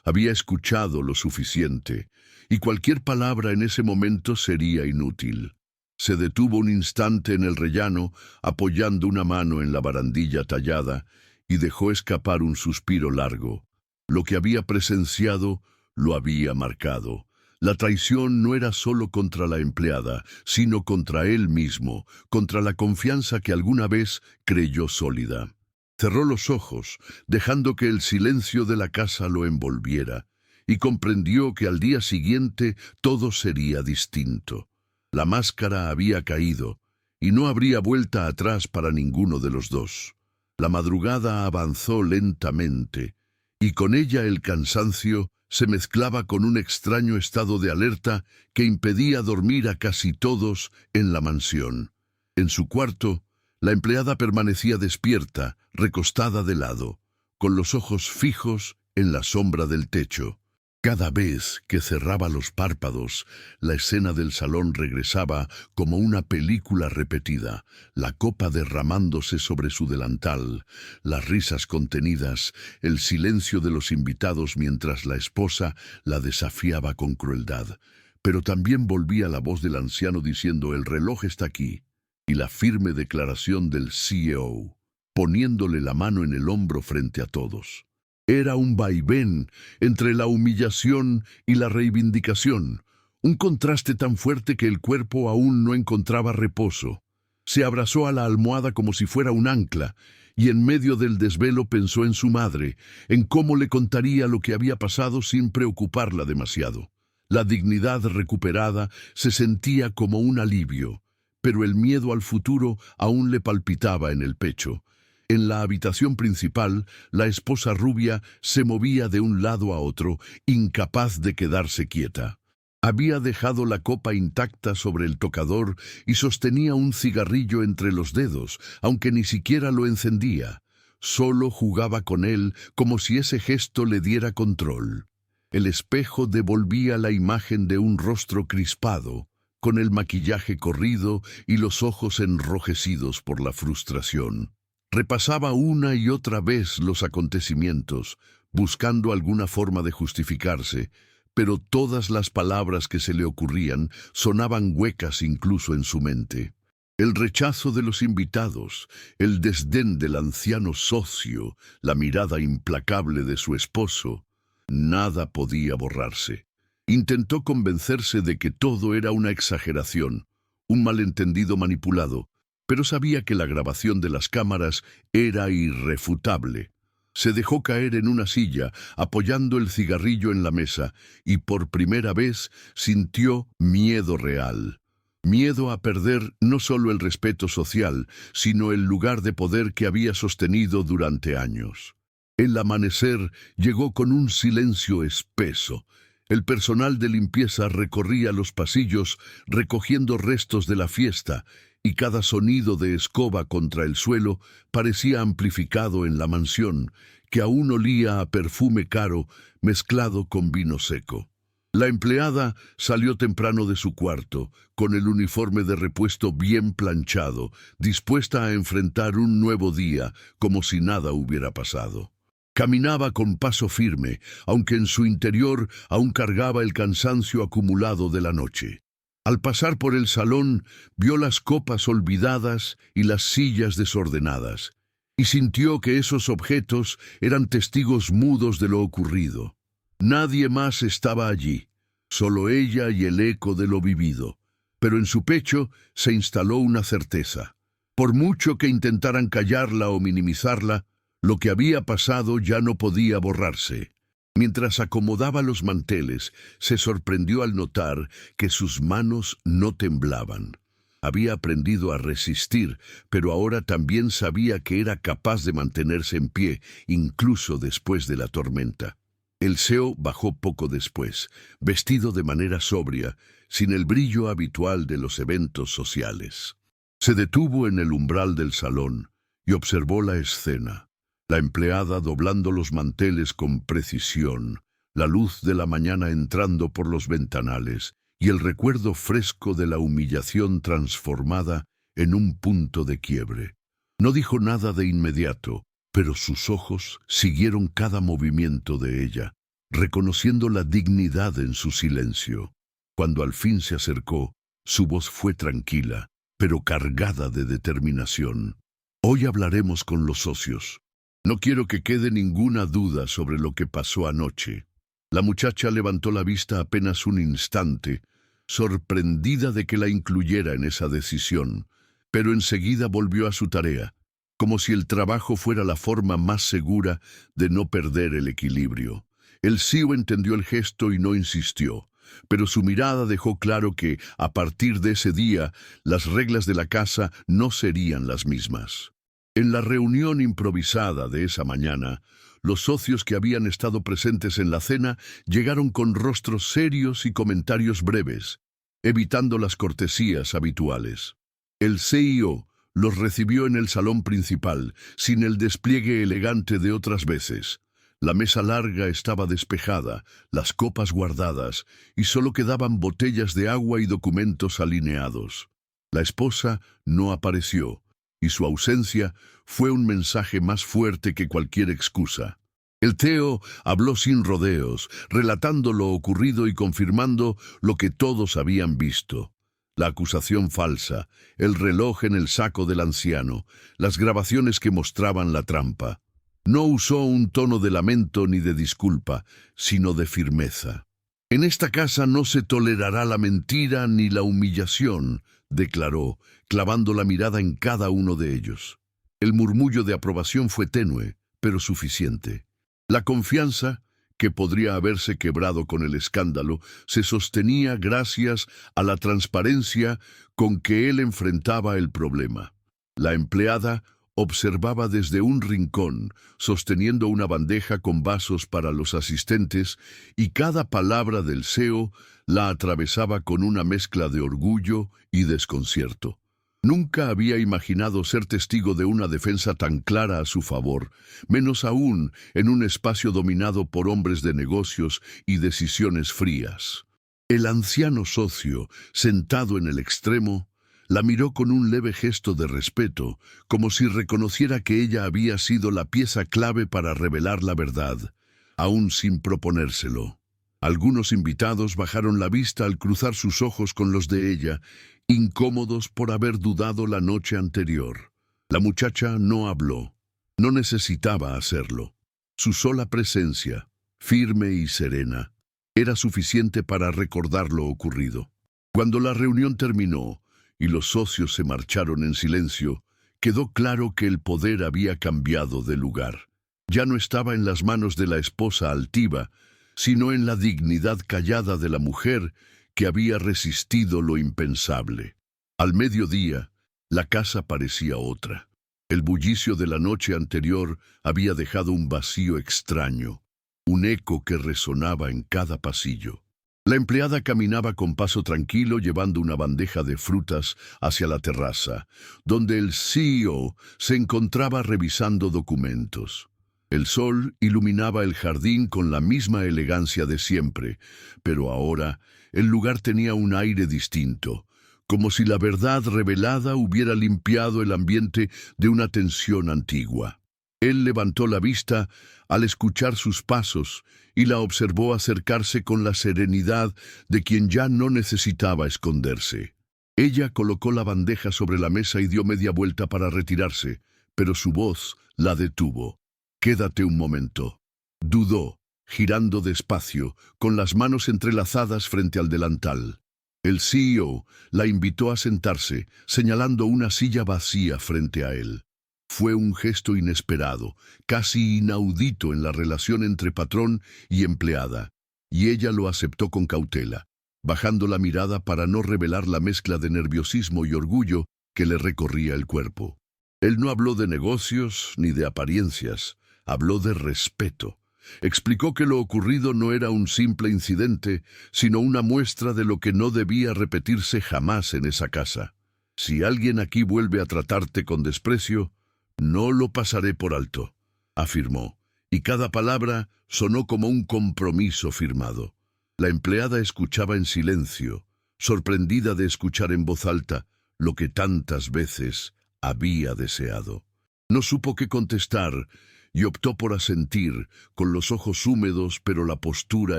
había escuchado lo suficiente, y cualquier palabra en ese momento sería inútil. Se detuvo un instante en el rellano, apoyando una mano en la barandilla tallada, y dejó escapar un suspiro largo. Lo que había presenciado lo había marcado. La traición no era solo contra la empleada, sino contra él mismo, contra la confianza que alguna vez creyó sólida. Cerró los ojos, dejando que el silencio de la casa lo envolviera, y comprendió que al día siguiente todo sería distinto. La máscara había caído, y no habría vuelta atrás para ninguno de los dos. La madrugada avanzó lentamente, y con ella el cansancio se mezclaba con un extraño estado de alerta que impedía dormir a casi todos en la mansión. En su cuarto, la empleada permanecía despierta, recostada de lado, con los ojos fijos en la sombra del techo. Cada vez que cerraba los párpados, la escena del salón regresaba como una película repetida, la copa derramándose sobre su delantal, las risas contenidas, el silencio de los invitados mientras la esposa la desafiaba con crueldad. Pero también volvía la voz del anciano diciendo «El reloj está aquí», y la firme declaración del CEO, poniéndole la mano en el hombro frente a todos. Era un vaivén entre la humillación y la reivindicación, un contraste tan fuerte que el cuerpo aún no encontraba reposo. Se abrazó a la almohada como si fuera un ancla, y en medio del desvelo pensó en su madre, en cómo le contaría lo que había pasado sin preocuparla demasiado. La dignidad recuperada se sentía como un alivio, pero el miedo al futuro aún le palpitaba en el pecho. En la habitación principal, la esposa rubia se movía de un lado a otro, incapaz de quedarse quieta. Había dejado la copa intacta sobre el tocador y sostenía un cigarrillo entre los dedos, aunque ni siquiera lo encendía. Solo jugaba con él como si ese gesto le diera control. El espejo devolvía la imagen de un rostro crispado, con el maquillaje corrido y los ojos enrojecidos por la frustración. Repasaba una y otra vez los acontecimientos, buscando alguna forma de justificarse, pero todas las palabras que se le ocurrían sonaban huecas incluso en su mente. El rechazo de los invitados, el desdén del anciano socio, la mirada implacable de su esposo, nada podía borrarse. Intentó convencerse de que todo era una exageración, un malentendido manipulado, pero sabía que la grabación de las cámaras era irrefutable. Se dejó caer en una silla, apoyando el cigarrillo en la mesa, y por primera vez sintió miedo real. Miedo a perder no solo el respeto social, sino el lugar de poder que había sostenido durante años. El amanecer llegó con un silencio espeso. El personal de limpieza recorría los pasillos recogiendo restos de la fiesta, y cada sonido de escoba contra el suelo parecía amplificado en la mansión, que aún olía a perfume caro mezclado con vino seco. La empleada salió temprano de su cuarto, con el uniforme de repuesto bien planchado, dispuesta a enfrentar un nuevo día como si nada hubiera pasado. Caminaba con paso firme, aunque en su interior aún cargaba el cansancio acumulado de la noche. Al pasar por el salón, vio las copas olvidadas y las sillas desordenadas, y sintió que esos objetos eran testigos mudos de lo ocurrido. Nadie más estaba allí, solo ella y el eco de lo vivido. Pero en su pecho se instaló una certeza. Por mucho que intentaran callarla o minimizarla, lo que había pasado ya no podía borrarse. Mientras acomodaba los manteles, se sorprendió al notar que sus manos no temblaban. Había aprendido a resistir, pero ahora también sabía que era capaz de mantenerse en pie, incluso después de la tormenta. El CEO bajó poco después, vestido de manera sobria, sin el brillo habitual de los eventos sociales. Se detuvo en el umbral del salón y observó la escena. La empleada doblando los manteles con precisión, la luz de la mañana entrando por los ventanales y el recuerdo fresco de la humillación transformada en un punto de quiebre. No dijo nada de inmediato, pero sus ojos siguieron cada movimiento de ella, reconociendo la dignidad en su silencio. Cuando al fin se acercó, su voz fue tranquila, pero cargada de determinación. Hoy hablaremos con los socios. No quiero que quede ninguna duda sobre lo que pasó anoche. La muchacha levantó la vista apenas un instante, sorprendida de que la incluyera en esa decisión, pero enseguida volvió a su tarea, como si el trabajo fuera la forma más segura de no perder el equilibrio. El CEO entendió el gesto y no insistió, pero su mirada dejó claro que, a partir de ese día, las reglas de la casa no serían las mismas. En la reunión improvisada de esa mañana, los socios que habían estado presentes en la cena llegaron con rostros serios y comentarios breves, evitando las cortesías habituales. El CEO los recibió en el salón principal, sin el despliegue elegante de otras veces. La mesa larga estaba despejada, las copas guardadas, y solo quedaban botellas de agua y documentos alineados. La esposa no apareció, y su ausencia fue un mensaje más fuerte que cualquier excusa. El CEO habló sin rodeos, relatando lo ocurrido y confirmando lo que todos habían visto. La acusación falsa, el reloj en el saco del anciano, las grabaciones que mostraban la trampa. No usó un tono de lamento ni de disculpa, sino de firmeza. En esta casa no se tolerará la mentira ni la humillación, declaró, clavando la mirada en cada uno de ellos. El murmullo de aprobación fue tenue, pero suficiente. La confianza, que podría haberse quebrado con el escándalo, se sostenía gracias a la transparencia con que él enfrentaba el problema. La empleada observaba desde un rincón, sosteniendo una bandeja con vasos para los asistentes, y cada palabra del CEO la atravesaba con una mezcla de orgullo y desconcierto. Nunca había imaginado ser testigo de una defensa tan clara a su favor, menos aún en un espacio dominado por hombres de negocios y decisiones frías. El anciano socio, sentado en el extremo, la miró con un leve gesto de respeto, como si reconociera que ella había sido la pieza clave para revelar la verdad, aún sin proponérselo. Algunos invitados bajaron la vista al cruzar sus ojos con los de ella, incómodos por haber dudado la noche anterior. La muchacha no habló. No necesitaba hacerlo. Su sola presencia, firme y serena, era suficiente para recordar lo ocurrido. Cuando la reunión terminó y los socios se marcharon en silencio, quedó claro que el poder había cambiado de lugar. Ya no estaba en las manos de la esposa altiva, sino en la dignidad callada de la mujer que había resistido lo impensable. Al mediodía, la casa parecía otra. El bullicio de la noche anterior había dejado un vacío extraño, un eco que resonaba en cada pasillo. La empleada caminaba con paso tranquilo llevando una bandeja de frutas hacia la terraza, donde el CEO se encontraba revisando documentos. El sol iluminaba el jardín con la misma elegancia de siempre, pero ahora el lugar tenía un aire distinto, como si la verdad revelada hubiera limpiado el ambiente de una tensión antigua. Él levantó la vista al escuchar sus pasos y la observó acercarse con la serenidad de quien ya no necesitaba esconderse. Ella colocó la bandeja sobre la mesa y dio media vuelta para retirarse, pero su voz la detuvo. «Quédate un momento», dudó, girando despacio, con las manos entrelazadas frente al delantal. El CEO la invitó a sentarse, señalando una silla vacía frente a él. Fue un gesto inesperado, casi inaudito en la relación entre patrón y empleada, y ella lo aceptó con cautela, bajando la mirada para no revelar la mezcla de nerviosismo y orgullo que le recorría el cuerpo. Él no habló de negocios ni de apariencias, habló de respeto. Explicó que lo ocurrido no era un simple incidente, sino una muestra de lo que no debía repetirse jamás en esa casa. «Si alguien aquí vuelve a tratarte con desprecio, no lo pasaré por alto», afirmó, y cada palabra sonó como un compromiso firmado. La empleada escuchaba en silencio, sorprendida de escuchar en voz alta lo que tantas veces había deseado. No supo qué contestar, y optó por asentir, con los ojos húmedos pero la postura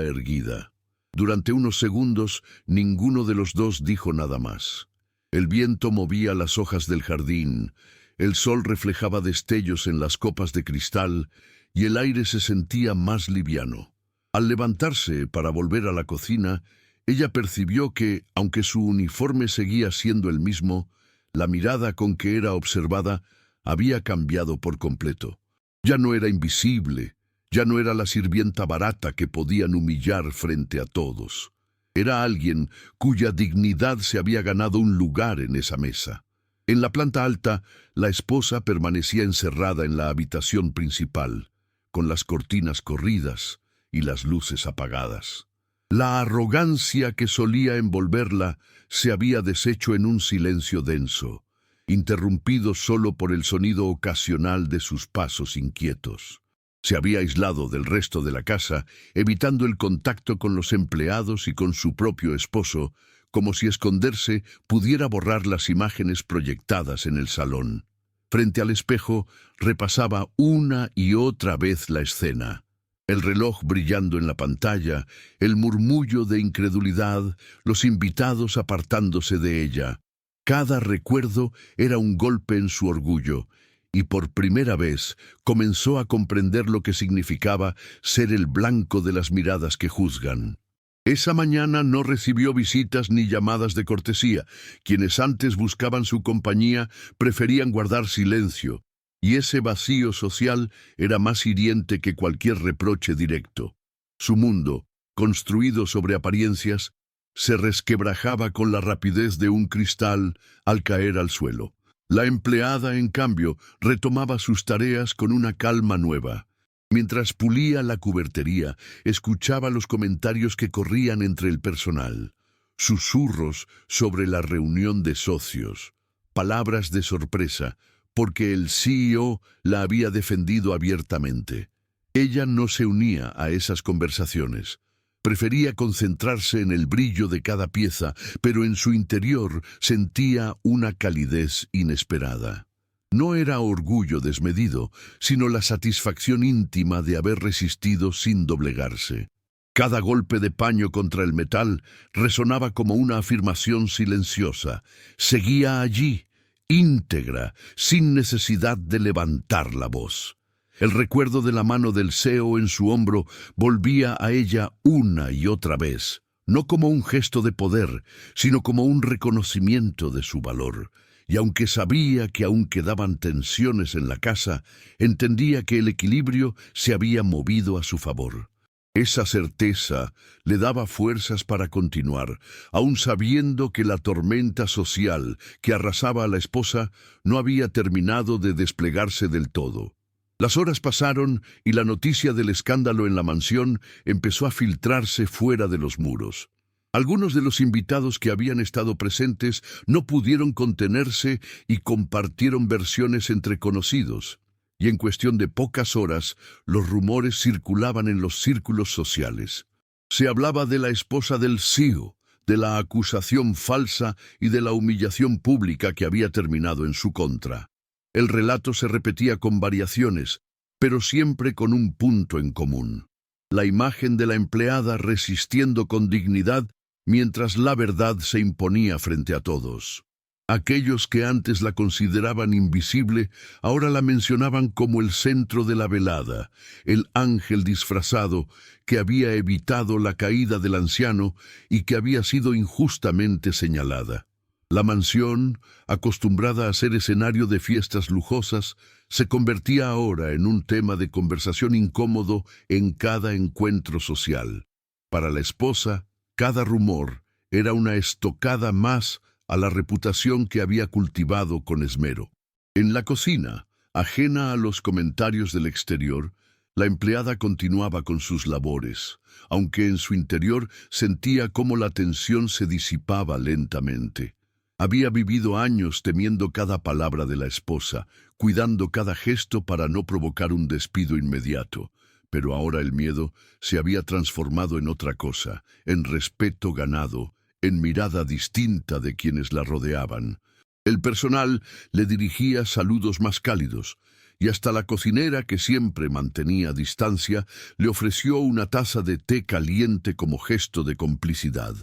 erguida. Durante unos segundos, ninguno de los dos dijo nada más. El viento movía las hojas del jardín, el sol reflejaba destellos en las copas de cristal y el aire se sentía más liviano. Al levantarse para volver a la cocina, ella percibió que, aunque su uniforme seguía siendo el mismo, la mirada con que era observada había cambiado por completo. Ya no era invisible, ya no era la sirvienta barata que podían humillar frente a todos. Era alguien cuya dignidad se había ganado un lugar en esa mesa. En la planta alta, la esposa permanecía encerrada en la habitación principal, con las cortinas corridas y las luces apagadas. La arrogancia que solía envolverla se había deshecho en un silencio denso, interrumpido solo por el sonido ocasional de sus pasos inquietos. Se había aislado del resto de la casa, evitando el contacto con los empleados y con su propio esposo, como si esconderse pudiera borrar las imágenes proyectadas en el salón. Frente al espejo, repasaba una y otra vez la escena. El reloj brillando en la pantalla, el murmullo de incredulidad, los invitados apartándose de ella. Cada recuerdo era un golpe en su orgullo, y por primera vez comenzó a comprender lo que significaba ser el blanco de las miradas que juzgan. Esa mañana no recibió visitas ni llamadas de cortesía. Quienes antes buscaban su compañía preferían guardar silencio, y ese vacío social era más hiriente que cualquier reproche directo. Su mundo, construido sobre apariencias, se resquebrajaba con la rapidez de un cristal al caer al suelo. La empleada, en cambio, retomaba sus tareas con una calma nueva. Mientras pulía la cubertería, escuchaba los comentarios que corrían entre el personal, susurros sobre la reunión de socios, palabras de sorpresa, porque el CEO la había defendido abiertamente. Ella no se unía a esas conversaciones. Prefería concentrarse en el brillo de cada pieza, pero en su interior sentía una calidez inesperada. No era orgullo desmedido, sino la satisfacción íntima de haber resistido sin doblegarse. Cada golpe de paño contra el metal resonaba como una afirmación silenciosa. Seguía allí, íntegra, sin necesidad de levantar la voz. El recuerdo de la mano del CEO en su hombro volvía a ella una y otra vez, no como un gesto de poder, sino como un reconocimiento de su valor. Y aunque sabía que aún quedaban tensiones en la casa, entendía que el equilibrio se había movido a su favor. Esa certeza le daba fuerzas para continuar, aun sabiendo que la tormenta social que arrasaba a la esposa no había terminado de desplegarse del todo. Las horas pasaron y la noticia del escándalo en la mansión empezó a filtrarse fuera de los muros. Algunos de los invitados que habían estado presentes no pudieron contenerse y compartieron versiones entre conocidos. Y en cuestión de pocas horas, los rumores circulaban en los círculos sociales. Se hablaba de la esposa del CEO, de la acusación falsa y de la humillación pública que había terminado en su contra. El relato se repetía con variaciones, pero siempre con un punto en común: la imagen de la empleada resistiendo con dignidad mientras la verdad se imponía frente a todos. Aquellos que antes la consideraban invisible, ahora la mencionaban como el centro de la velada, el ángel disfrazado que había evitado la caída del anciano y que había sido injustamente señalada. La mansión, acostumbrada a ser escenario de fiestas lujosas, se convertía ahora en un tema de conversación incómodo en cada encuentro social. Para la esposa, cada rumor era una estocada más a la reputación que había cultivado con esmero. En la cocina, ajena a los comentarios del exterior, la empleada continuaba con sus labores, aunque en su interior sentía cómo la tensión se disipaba lentamente. Había vivido años temiendo cada palabra de la esposa, cuidando cada gesto para no provocar un despido inmediato. Pero ahora el miedo se había transformado en otra cosa, en respeto ganado, en mirada distinta de quienes la rodeaban. El personal le dirigía saludos más cálidos, y hasta la cocinera, que siempre mantenía distancia, le ofreció una taza de té caliente como gesto de complicidad.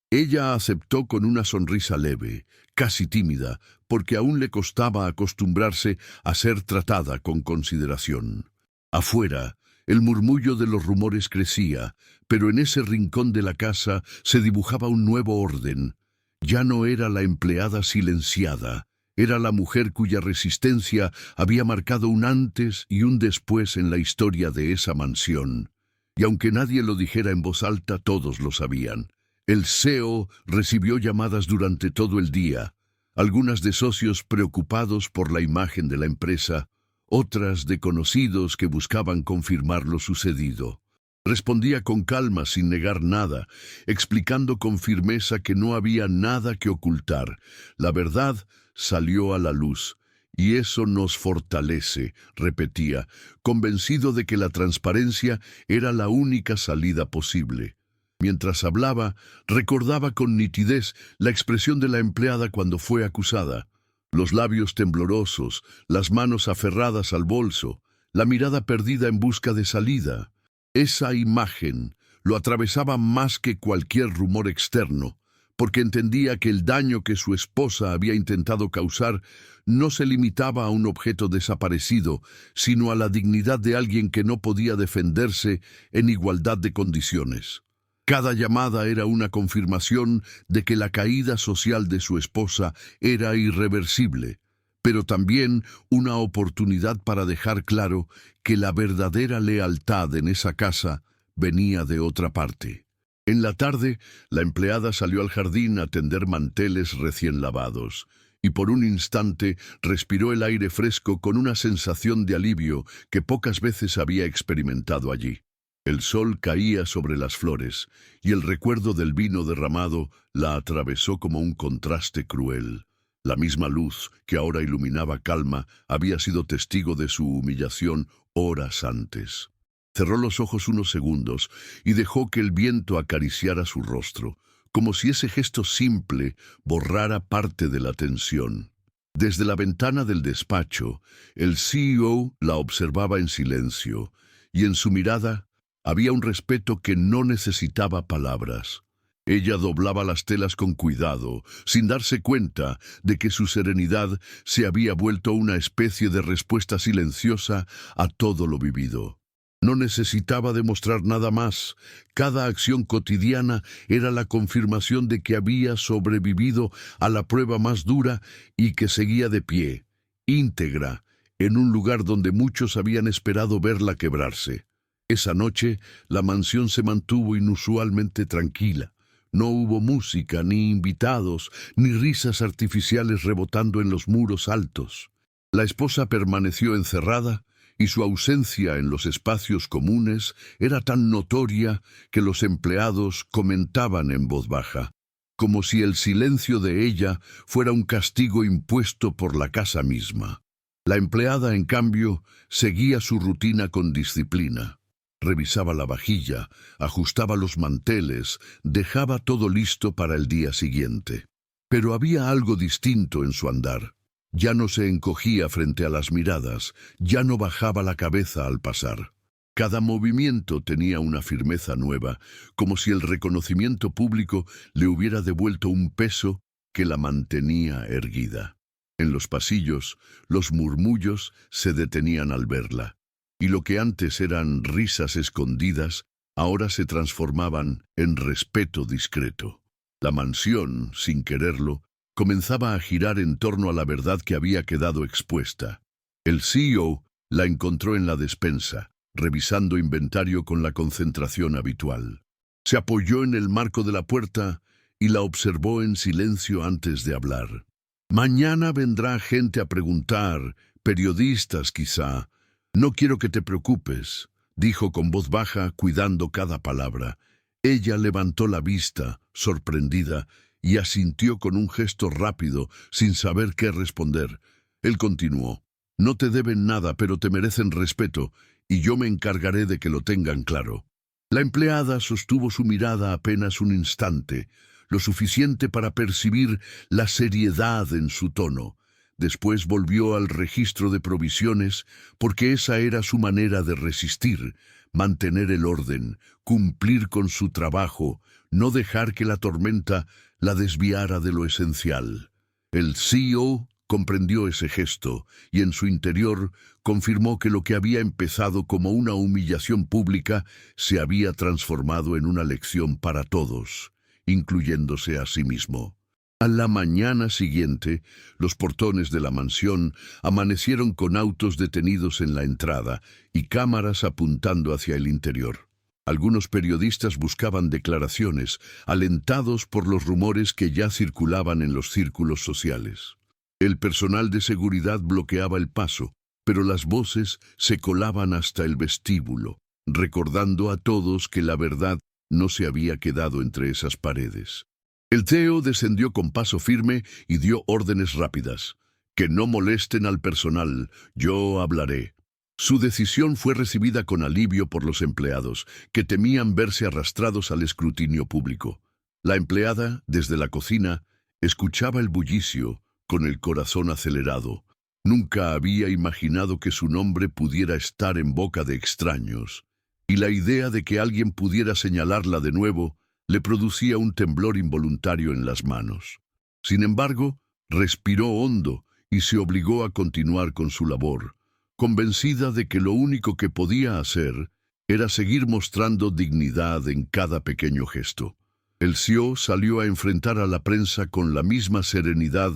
Ella aceptó con una sonrisa leve, casi tímida, porque aún le costaba acostumbrarse a ser tratada con consideración. Afuera, el murmullo de los rumores crecía, pero en ese rincón de la casa se dibujaba un nuevo orden. Ya no era la empleada silenciada, era la mujer cuya resistencia había marcado un antes y un después en la historia de esa mansión. Y aunque nadie lo dijera en voz alta, todos lo sabían. El CEO recibió llamadas durante todo el día, algunas de socios preocupados por la imagen de la empresa, otras de conocidos que buscaban confirmar lo sucedido. Respondía con calma, sin negar nada, explicando con firmeza que no había nada que ocultar. La verdad salió a la luz, y eso nos fortalece, repetía, convencido de que la transparencia era la única salida posible. Mientras hablaba, recordaba con nitidez la expresión de la empleada cuando fue acusada. Los labios temblorosos, las manos aferradas al bolso, la mirada perdida en busca de salida. Esa imagen lo atravesaba más que cualquier rumor externo, porque entendía que el daño que su esposa había intentado causar no se limitaba a un objeto desaparecido, sino a la dignidad de alguien que no podía defenderse en igualdad de condiciones. Cada llamada era una confirmación de que la caída social de su esposa era irreversible, pero también una oportunidad para dejar claro que la verdadera lealtad en esa casa venía de otra parte. En la tarde, la empleada salió al jardín a tender manteles recién lavados, y por un instante respiró el aire fresco con una sensación de alivio que pocas veces había experimentado allí. El sol caía sobre las flores, y el recuerdo del vino derramado la atravesó como un contraste cruel. La misma luz que ahora iluminaba calma había sido testigo de su humillación horas antes. Cerró los ojos unos segundos y dejó que el viento acariciara su rostro, como si ese gesto simple borrara parte de la tensión. Desde la ventana del despacho, el CEO la observaba en silencio, y en su mirada Había un respeto que no necesitaba palabras. Ella doblaba las telas con cuidado, sin darse cuenta de que su serenidad se había vuelto una especie de respuesta silenciosa a todo lo vivido. No necesitaba demostrar nada más. Cada acción cotidiana era la confirmación de que había sobrevivido a la prueba más dura y que seguía de pie, íntegra, en un lugar donde muchos habían esperado verla quebrarse. Esa noche, la mansión se mantuvo inusualmente tranquila. No hubo música, ni invitados, ni risas artificiales rebotando en los muros altos. La esposa permaneció encerrada, y su ausencia en los espacios comunes era tan notoria que los empleados comentaban en voz baja, como si el silencio de ella fuera un castigo impuesto por la casa misma. La empleada, en cambio, seguía su rutina con disciplina. Revisaba la vajilla, ajustaba los manteles, dejaba todo listo para el día siguiente. Pero había algo distinto en su andar. Ya no se encogía frente a las miradas, ya no bajaba la cabeza al pasar. Cada movimiento tenía una firmeza nueva, como si el reconocimiento público le hubiera devuelto un peso que la mantenía erguida. En los pasillos, los murmullos se detenían al verla, y lo que antes eran risas escondidas, ahora se transformaban en respeto discreto. La mansión, sin quererlo, comenzaba a girar en torno a la verdad que había quedado expuesta. El CEO la encontró en la despensa, revisando inventario con la concentración habitual. Se apoyó en el marco de la puerta y la observó en silencio antes de hablar. «Mañana vendrá gente a preguntar, periodistas quizá. No quiero que te preocupes», dijo con voz baja, cuidando cada palabra. Ella levantó la vista, sorprendida, y asintió con un gesto rápido, sin saber qué responder. Él continuó: «No te deben nada, pero te merecen respeto, y yo me encargaré de que lo tengan claro». La empleada sostuvo su mirada apenas un instante, lo suficiente para percibir la seriedad en su tono. Después volvió al registro de provisiones, porque esa era su manera de resistir, mantener el orden, cumplir con su trabajo, no dejar que la tormenta la desviara de lo esencial. El CEO comprendió ese gesto y en su interior confirmó que lo que había empezado como una humillación pública se había transformado en una lección para todos, incluyéndose a sí mismo. A la mañana siguiente, los portones de la mansión amanecieron con autos detenidos en la entrada y cámaras apuntando hacia el interior. Algunos periodistas buscaban declaraciones, alentados por los rumores que ya circulaban en los círculos sociales. El personal de seguridad bloqueaba el paso, pero las voces se colaban hasta el vestíbulo, recordando a todos que la verdad no se había quedado entre esas paredes. El CEO descendió con paso firme y dio órdenes rápidas. «Que no molesten al personal, yo hablaré». Su decisión fue recibida con alivio por los empleados, que temían verse arrastrados al escrutinio público. La empleada, desde la cocina, escuchaba el bullicio, con el corazón acelerado. Nunca había imaginado que su nombre pudiera estar en boca de extraños, y la idea de que alguien pudiera señalarla de nuevo le producía un temblor involuntario en las manos. Sin embargo, respiró hondo y se obligó a continuar con su labor, convencida de que lo único que podía hacer era seguir mostrando dignidad en cada pequeño gesto. El CEO salió a enfrentar a la prensa con la misma serenidad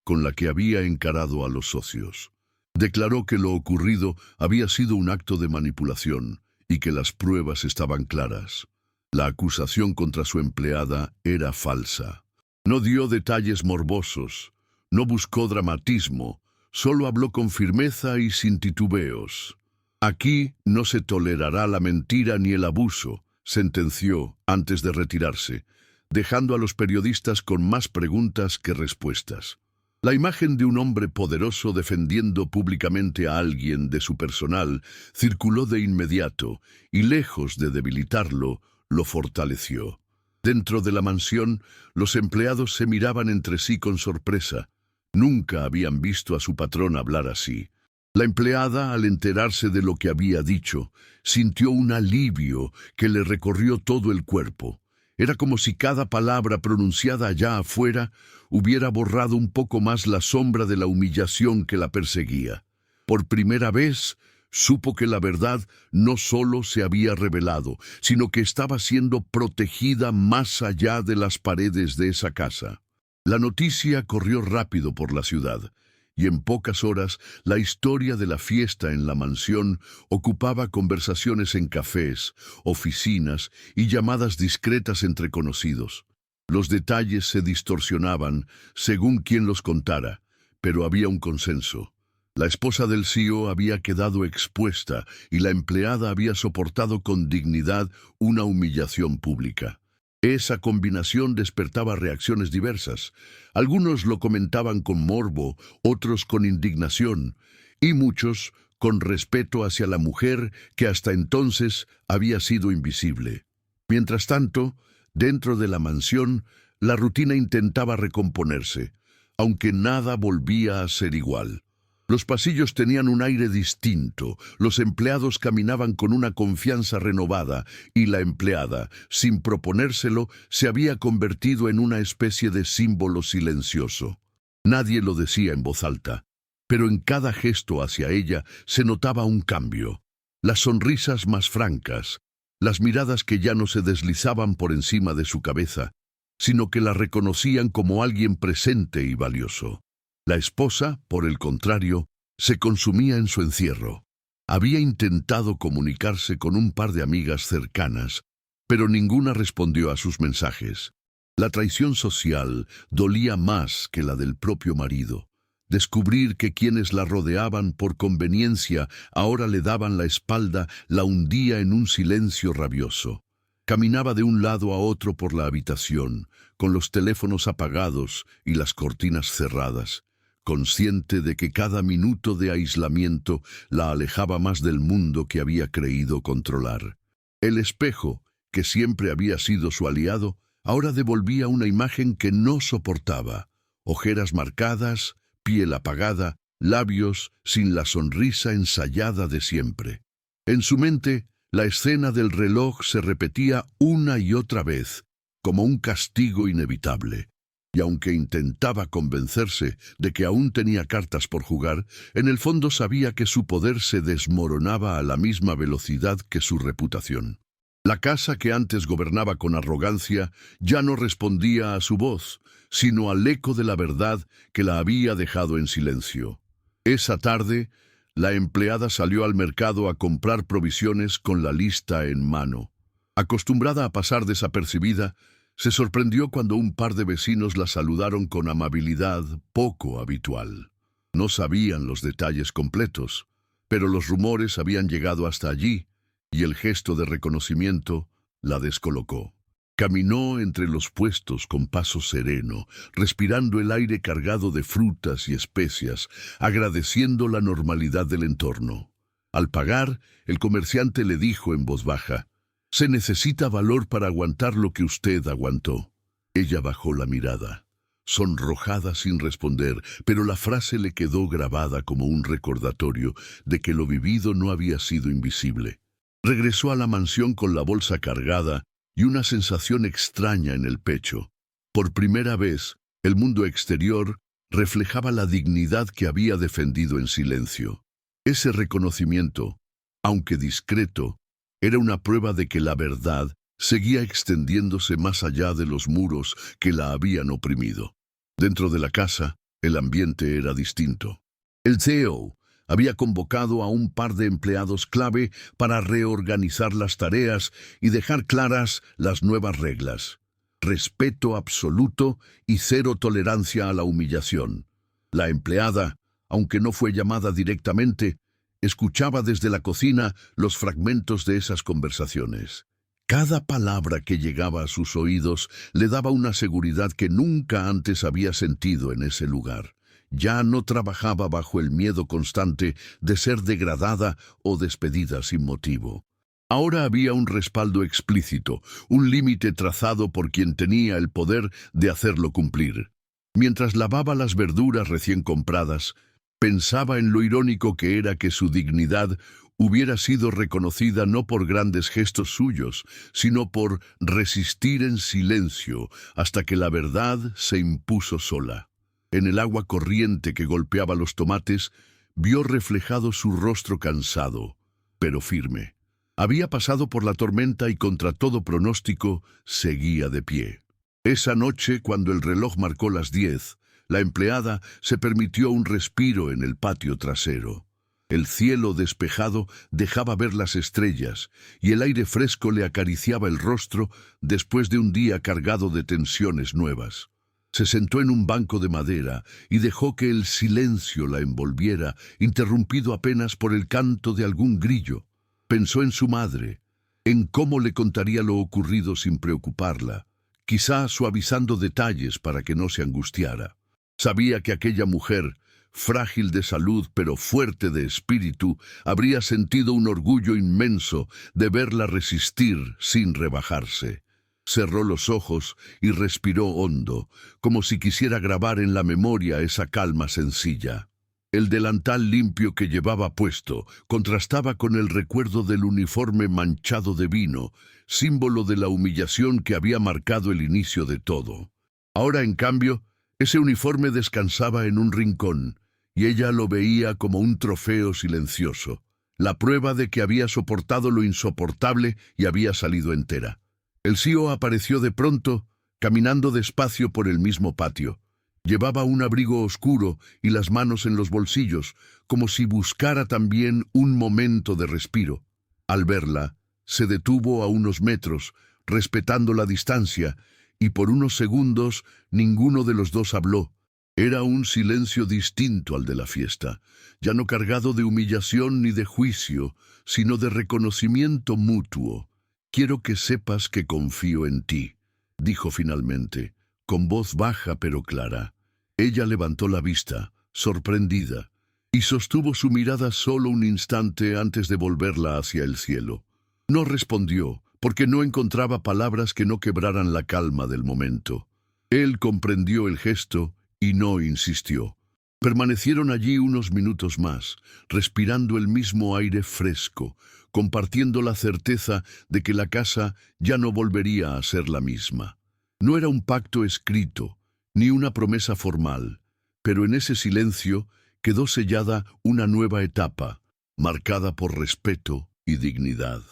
con la que había encarado a los socios. Declaró que lo ocurrido había sido un acto de manipulación y que las pruebas estaban claras. La acusación contra su empleada era falsa. No dio detalles morbosos, no buscó dramatismo, solo habló con firmeza y sin titubeos. «Aquí no se tolerará la mentira ni el abuso», sentenció antes de retirarse, dejando a los periodistas con más preguntas que respuestas. La imagen de un hombre poderoso defendiendo públicamente a alguien de su personal circuló de inmediato y, lejos de debilitarlo, lo fortaleció. Dentro de la mansión, los empleados se miraban entre sí con sorpresa. Nunca habían visto a su patrón hablar así. La empleada, al enterarse de lo que había dicho, sintió un alivio que le recorrió todo el cuerpo. Era como si cada palabra pronunciada allá afuera hubiera borrado un poco más la sombra de la humillación que la perseguía. Por primera vez, supo que la verdad no solo se había revelado, sino que estaba siendo protegida más allá de las paredes de esa casa. La noticia corrió rápido por la ciudad, y en pocas horas la historia de la fiesta en la mansión ocupaba conversaciones en cafés, oficinas y llamadas discretas entre conocidos. Los detalles se distorsionaban según quien los contara, pero había un consenso. La esposa del CEO había quedado expuesta y la empleada había soportado con dignidad una humillación pública. Esa combinación despertaba reacciones diversas. Algunos lo comentaban con morbo, otros con indignación, y muchos con respeto hacia la mujer que hasta entonces había sido invisible. Mientras tanto, dentro de la mansión, la rutina intentaba recomponerse, aunque nada volvía a ser igual. Los pasillos tenían un aire distinto, los empleados caminaban con una confianza renovada y la empleada, sin proponérselo, se había convertido en una especie de símbolo silencioso. Nadie lo decía en voz alta, pero en cada gesto hacia ella se notaba un cambio. Las sonrisas más francas, las miradas que ya no se deslizaban por encima de su cabeza, sino que la reconocían como alguien presente y valioso. La esposa, por el contrario, se consumía en su encierro. Había intentado comunicarse con un par de amigas cercanas, pero ninguna respondió a sus mensajes. La traición social dolía más que la del propio marido. Descubrir que quienes la rodeaban por conveniencia ahora le daban la espalda la hundía en un silencio rabioso. Caminaba de un lado a otro por la habitación, con los teléfonos apagados y las cortinas cerradas, consciente de que cada minuto de aislamiento la alejaba más del mundo que había creído controlar. El espejo, que siempre había sido su aliado, ahora devolvía una imagen que no soportaba: ojeras marcadas, piel apagada, labios sin la sonrisa ensayada de siempre. En su mente, la escena del reloj se repetía una y otra vez, como un castigo inevitable. Y aunque intentaba convencerse de que aún tenía cartas por jugar, en el fondo sabía que su poder se desmoronaba a la misma velocidad que su reputación. La casa que antes gobernaba con arrogancia ya no respondía a su voz, sino al eco de la verdad que la había dejado en silencio. Esa tarde, la empleada salió al mercado a comprar provisiones con la lista en mano. Acostumbrada a pasar desapercibida, se sorprendió cuando un par de vecinos la saludaron con amabilidad poco habitual. No sabían los detalles completos, pero los rumores habían llegado hasta allí, y el gesto de reconocimiento la descolocó. Caminó entre los puestos con paso sereno, respirando el aire cargado de frutas y especias, agradeciendo la normalidad del entorno. Al pagar, el comerciante le dijo en voz baja: «Se necesita valor para aguantar lo que usted aguantó». Ella bajó la mirada, sonrojada sin responder, pero la frase le quedó grabada como un recordatorio de que lo vivido no había sido invisible. Regresó a la mansión con la bolsa cargada y una sensación extraña en el pecho. Por primera vez, el mundo exterior reflejaba la dignidad que había defendido en silencio. Ese reconocimiento, aunque discreto, era una prueba de que la verdad seguía extendiéndose más allá de los muros que la habían oprimido. Dentro de la casa, el ambiente era distinto. El CEO había convocado a un par de empleados clave para reorganizar las tareas y dejar claras las nuevas reglas: respeto absoluto y cero tolerancia a la humillación. La empleada, aunque no fue llamada directamente, escuchaba desde la cocina los fragmentos de esas conversaciones. Cada palabra que llegaba a sus oídos le daba una seguridad que nunca antes había sentido en ese lugar. Ya no trabajaba bajo el miedo constante de ser degradada o despedida sin motivo. Ahora había un respaldo explícito, un límite trazado por quien tenía el poder de hacerlo cumplir. Mientras lavaba las verduras recién compradas, Pensaba en lo irónico que era que su dignidad hubiera sido reconocida no por grandes gestos suyos, sino por resistir en silencio hasta que la verdad se impuso sola. En el agua corriente que golpeaba los tomates, vio reflejado su rostro cansado, pero firme. Había pasado por la tormenta y contra todo pronóstico seguía de pie. Esa noche, cuando el reloj marcó las 10, la empleada se permitió un respiro en el patio trasero. El cielo despejado dejaba ver las estrellas y el aire fresco le acariciaba el rostro después de un día cargado de tensiones nuevas. Se sentó en un banco de madera y dejó que el silencio la envolviera, interrumpido apenas por el canto de algún grillo. Pensó en su madre, en cómo le contaría lo ocurrido sin preocuparla, quizá suavizando detalles para que no se angustiara. Sabía que aquella mujer, frágil de salud pero fuerte de espíritu, habría sentido un orgullo inmenso de verla resistir sin rebajarse. Cerró los ojos y respiró hondo, como si quisiera grabar en la memoria esa calma sencilla. El delantal limpio que llevaba puesto contrastaba con el recuerdo del uniforme manchado de vino, símbolo de la humillación que había marcado el inicio de todo. Ahora, en cambio, ese uniforme descansaba en un rincón, y ella lo veía como un trofeo silencioso, la prueba de que había soportado lo insoportable y había salido entera. El CEO apareció de pronto, caminando despacio por el mismo patio. Llevaba un abrigo oscuro y las manos en los bolsillos, como si buscara también un momento de respiro. Al verla, se detuvo a unos metros, respetando la distancia, y por unos segundos ninguno de los dos habló. Era un silencio distinto al de la fiesta, ya no cargado de humillación ni de juicio, sino de reconocimiento mutuo. «Quiero que sepas que confío en ti», dijo finalmente, con voz baja pero clara. Ella levantó la vista, sorprendida, y sostuvo su mirada solo un instante antes de volverla hacia el cielo. No respondió, porque no encontraba palabras que no quebraran la calma del momento. Él comprendió el gesto y no insistió. Permanecieron allí unos minutos más, respirando el mismo aire fresco, compartiendo la certeza de que la casa ya no volvería a ser la misma. No era un pacto escrito, ni una promesa formal, pero en ese silencio quedó sellada una nueva etapa, marcada por respeto y dignidad.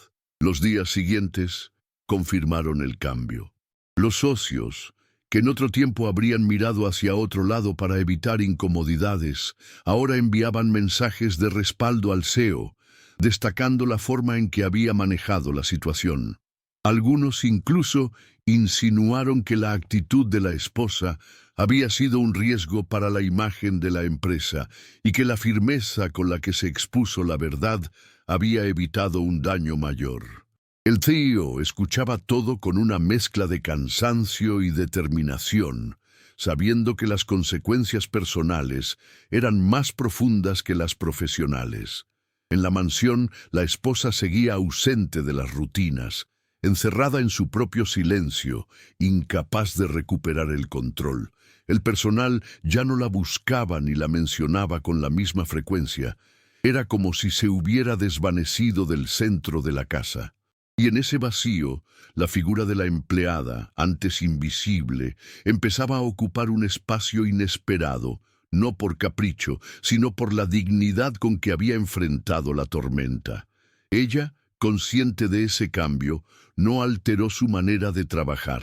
Los días siguientes confirmaron el cambio. Los socios, que en otro tiempo habrían mirado hacia otro lado para evitar incomodidades, ahora enviaban mensajes de respaldo al CEO, destacando la forma en que había manejado la situación. Algunos incluso insinuaron que la actitud de la esposa había sido un riesgo para la imagen de la empresa y que la firmeza con la que se expuso la verdad había evitado un daño mayor. El CEO escuchaba todo con una mezcla de cansancio y determinación, sabiendo que las consecuencias personales eran más profundas que las profesionales. En la mansión, la esposa seguía ausente de las rutinas, encerrada en su propio silencio, incapaz de recuperar el control. El personal ya no la buscaba ni la mencionaba con la misma frecuencia. Era como si se hubiera desvanecido del centro de la casa. Y en ese vacío, la figura de la empleada, antes invisible, empezaba a ocupar un espacio inesperado, no por capricho, sino por la dignidad con que había enfrentado la tormenta. Ella, consciente de ese cambio, no alteró su manera de trabajar.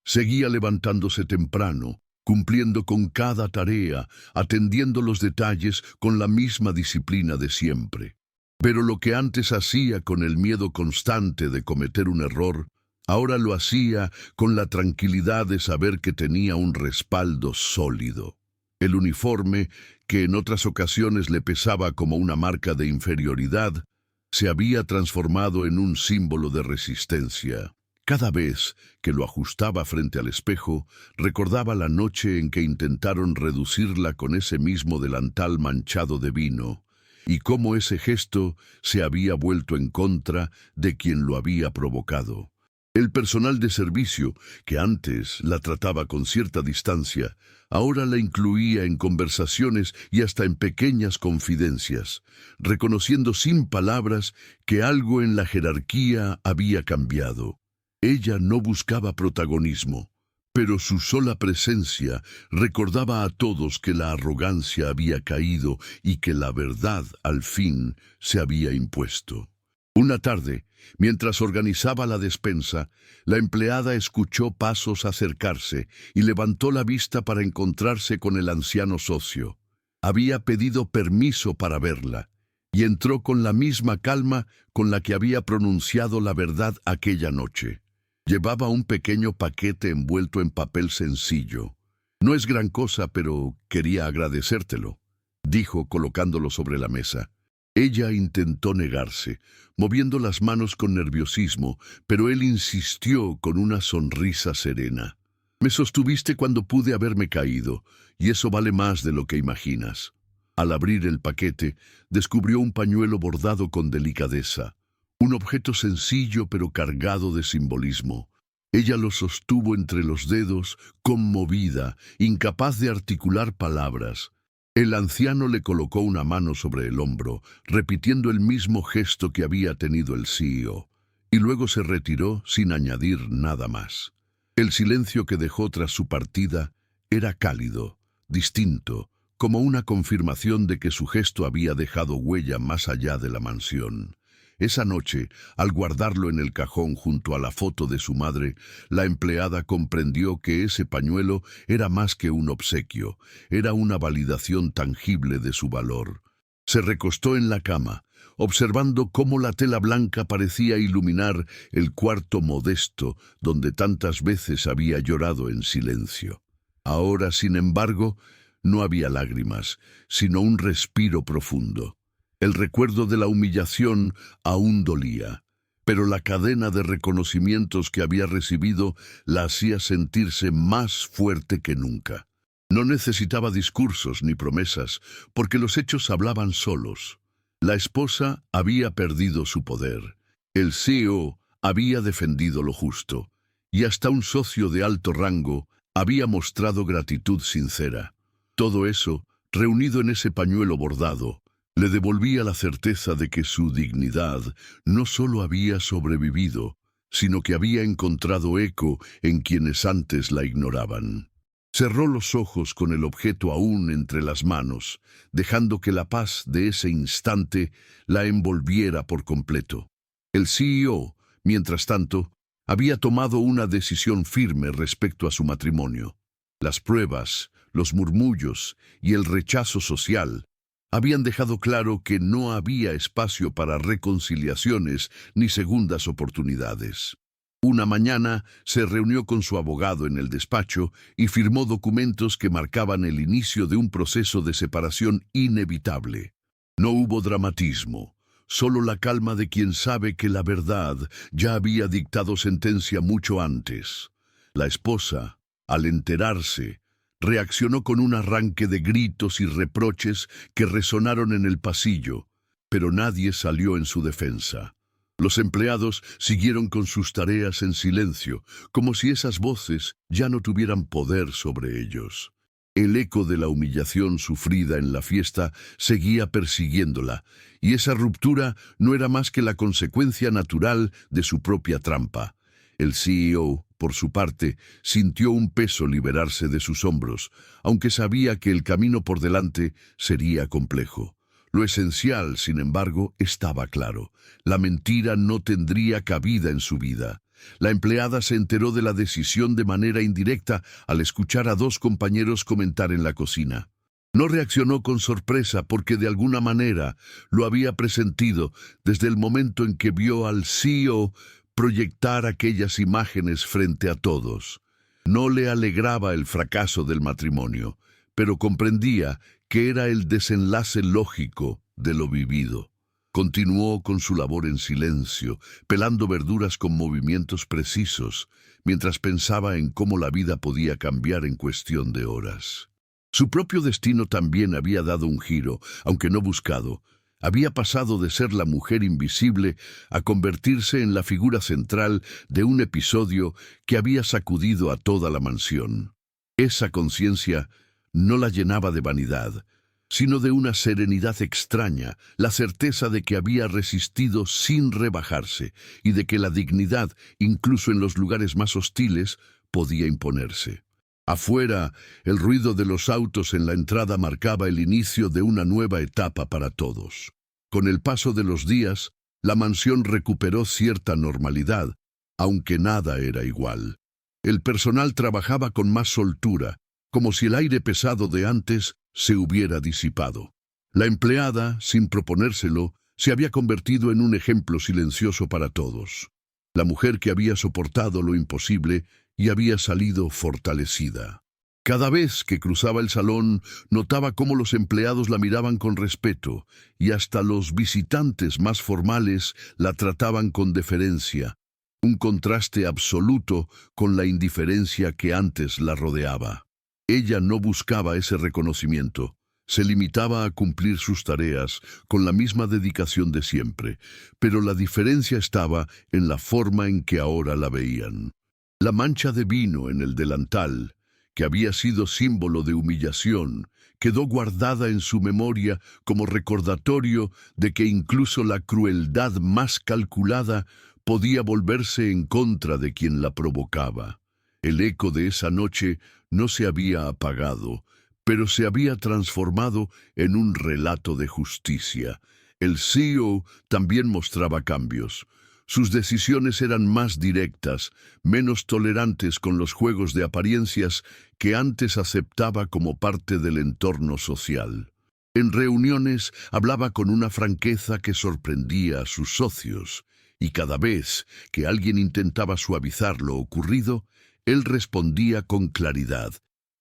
Seguía levantándose temprano, cumpliendo con cada tarea, atendiendo los detalles con la misma disciplina de siempre. Pero lo que antes hacía con el miedo constante de cometer un error, ahora lo hacía con la tranquilidad de saber que tenía un respaldo sólido. El uniforme, que en otras ocasiones le pesaba como una marca de inferioridad, se había transformado en un símbolo de resistencia. Cada vez que lo ajustaba frente al espejo, recordaba la noche en que intentaron reducirla con ese mismo delantal manchado de vino, y cómo ese gesto se había vuelto en contra de quien lo había provocado. El personal de servicio, que antes la trataba con cierta distancia, Ahora la incluía en conversaciones y hasta en pequeñas confidencias, reconociendo sin palabras que algo en la jerarquía había cambiado. Ella no buscaba protagonismo, pero su sola presencia recordaba a todos que la arrogancia había caído y que la verdad, al fin, se había impuesto. Una tarde, mientras organizaba la despensa, la empleada escuchó pasos acercarse y levantó la vista para encontrarse con el anciano socio. Había pedido permiso para verla, y entró con la misma calma con la que había pronunciado la verdad aquella noche. Llevaba un pequeño paquete envuelto en papel sencillo. «No es gran cosa, pero quería agradecértelo», dijo colocándolo sobre la mesa. Ella intentó negarse, moviendo las manos con nerviosismo, pero él insistió con una sonrisa serena. «Me sostuviste cuando pude haberme caído, y eso vale más de lo que imaginas». Al abrir el paquete, descubrió un pañuelo bordado con delicadeza, un objeto sencillo pero cargado de simbolismo. Ella lo sostuvo entre los dedos, conmovida, incapaz de articular palabras. El anciano le colocó una mano sobre el hombro, repitiendo el mismo gesto que había tenido el CEO, y luego se retiró sin añadir nada más. El silencio que dejó tras su partida era cálido, distinto, como una confirmación de que su gesto había dejado huella más allá de la mansión. Esa noche, al guardarlo en el cajón junto a la foto de su madre, la empleada comprendió que ese pañuelo era más que un obsequio, era una validación tangible de su valor. Se recostó en la cama, observando cómo la tela blanca parecía iluminar el cuarto modesto donde tantas veces había llorado en silencio. Ahora, sin embargo, no había lágrimas, sino un respiro profundo. El recuerdo de la humillación aún dolía, pero la cadena de reconocimientos que había recibido la hacía sentirse más fuerte que nunca. No necesitaba discursos ni promesas, porque los hechos hablaban solos. La esposa había perdido su poder, el CEO había defendido lo justo, y hasta un socio de alto rango había mostrado gratitud sincera. Todo eso, reunido en ese pañuelo bordado, le devolvía la certeza de que su dignidad no solo había sobrevivido, sino que había encontrado eco en quienes antes la ignoraban. Cerró los ojos con el objeto aún entre las manos, dejando que la paz de ese instante la envolviera por completo. El CEO, mientras tanto, había tomado una decisión firme respecto a su matrimonio. Las pruebas, los murmullos y el rechazo social habían dejado claro que no había espacio para reconciliaciones ni segundas oportunidades. Una mañana se reunió con su abogado en el despacho y firmó documentos que marcaban el inicio de un proceso de separación inevitable. No hubo dramatismo, solo la calma de quien sabe que la verdad ya había dictado sentencia mucho antes. La esposa, al enterarse, reaccionó con un arranque de gritos y reproches que resonaron en el pasillo, pero nadie salió en su defensa. Los empleados siguieron con sus tareas en silencio, como si esas voces ya no tuvieran poder sobre ellos. El eco de la humillación sufrida en la fiesta seguía persiguiéndola, y esa ruptura no era más que la consecuencia natural de su propia trampa. El CEO, por su parte, sintió un peso liberarse de sus hombros, aunque sabía que el camino por delante sería complejo. Lo esencial, sin embargo, estaba claro. La mentira no tendría cabida en su vida. La empleada se enteró de la decisión de manera indirecta al escuchar a dos compañeros comentar en la cocina. No reaccionó con sorpresa porque de alguna manera lo había presentido desde el momento en que vio al CEO proyectar aquellas imágenes frente a todos. No le alegraba el fracaso del matrimonio, pero comprendía que era el desenlace lógico de lo vivido. Continuó con su labor en silencio, pelando verduras con movimientos precisos, mientras pensaba en cómo la vida podía cambiar en cuestión de horas. Su propio destino también había dado un giro, aunque no buscado. Había pasado de ser la mujer invisible a convertirse en la figura central de un episodio que había sacudido a toda la mansión. Esa conciencia no la llenaba de vanidad, sino de una serenidad extraña, la certeza de que había resistido sin rebajarse y de que la dignidad, incluso en los lugares más hostiles, podía imponerse. Afuera, el ruido de los autos en la entrada marcaba el inicio de una nueva etapa para todos. Con el paso de los días, la mansión recuperó cierta normalidad, aunque nada era igual. El personal trabajaba con más soltura, como si el aire pesado de antes se hubiera disipado. La empleada, sin proponérselo, se había convertido en un ejemplo silencioso para todos. La mujer que había soportado lo imposible y había salido fortalecida. Cada vez que cruzaba el salón, notaba cómo los empleados la miraban con respeto y hasta los visitantes más formales la trataban con deferencia, un contraste absoluto con la indiferencia que antes la rodeaba. Ella no buscaba ese reconocimiento, se limitaba a cumplir sus tareas con la misma dedicación de siempre, pero la diferencia estaba en la forma en que ahora la veían. La mancha de vino en el delantal, que había sido símbolo de humillación, quedó guardada en su memoria como recordatorio de que incluso la crueldad más calculada podía volverse en contra de quien la provocaba. El eco de esa noche no se había apagado, pero se había transformado en un relato de justicia. El CEO también mostraba cambios. Sus decisiones eran más directas, menos tolerantes con los juegos de apariencias que antes aceptaba como parte del entorno social. En reuniones hablaba con una franqueza que sorprendía a sus socios, y cada vez que alguien intentaba suavizar lo ocurrido, él respondía con claridad: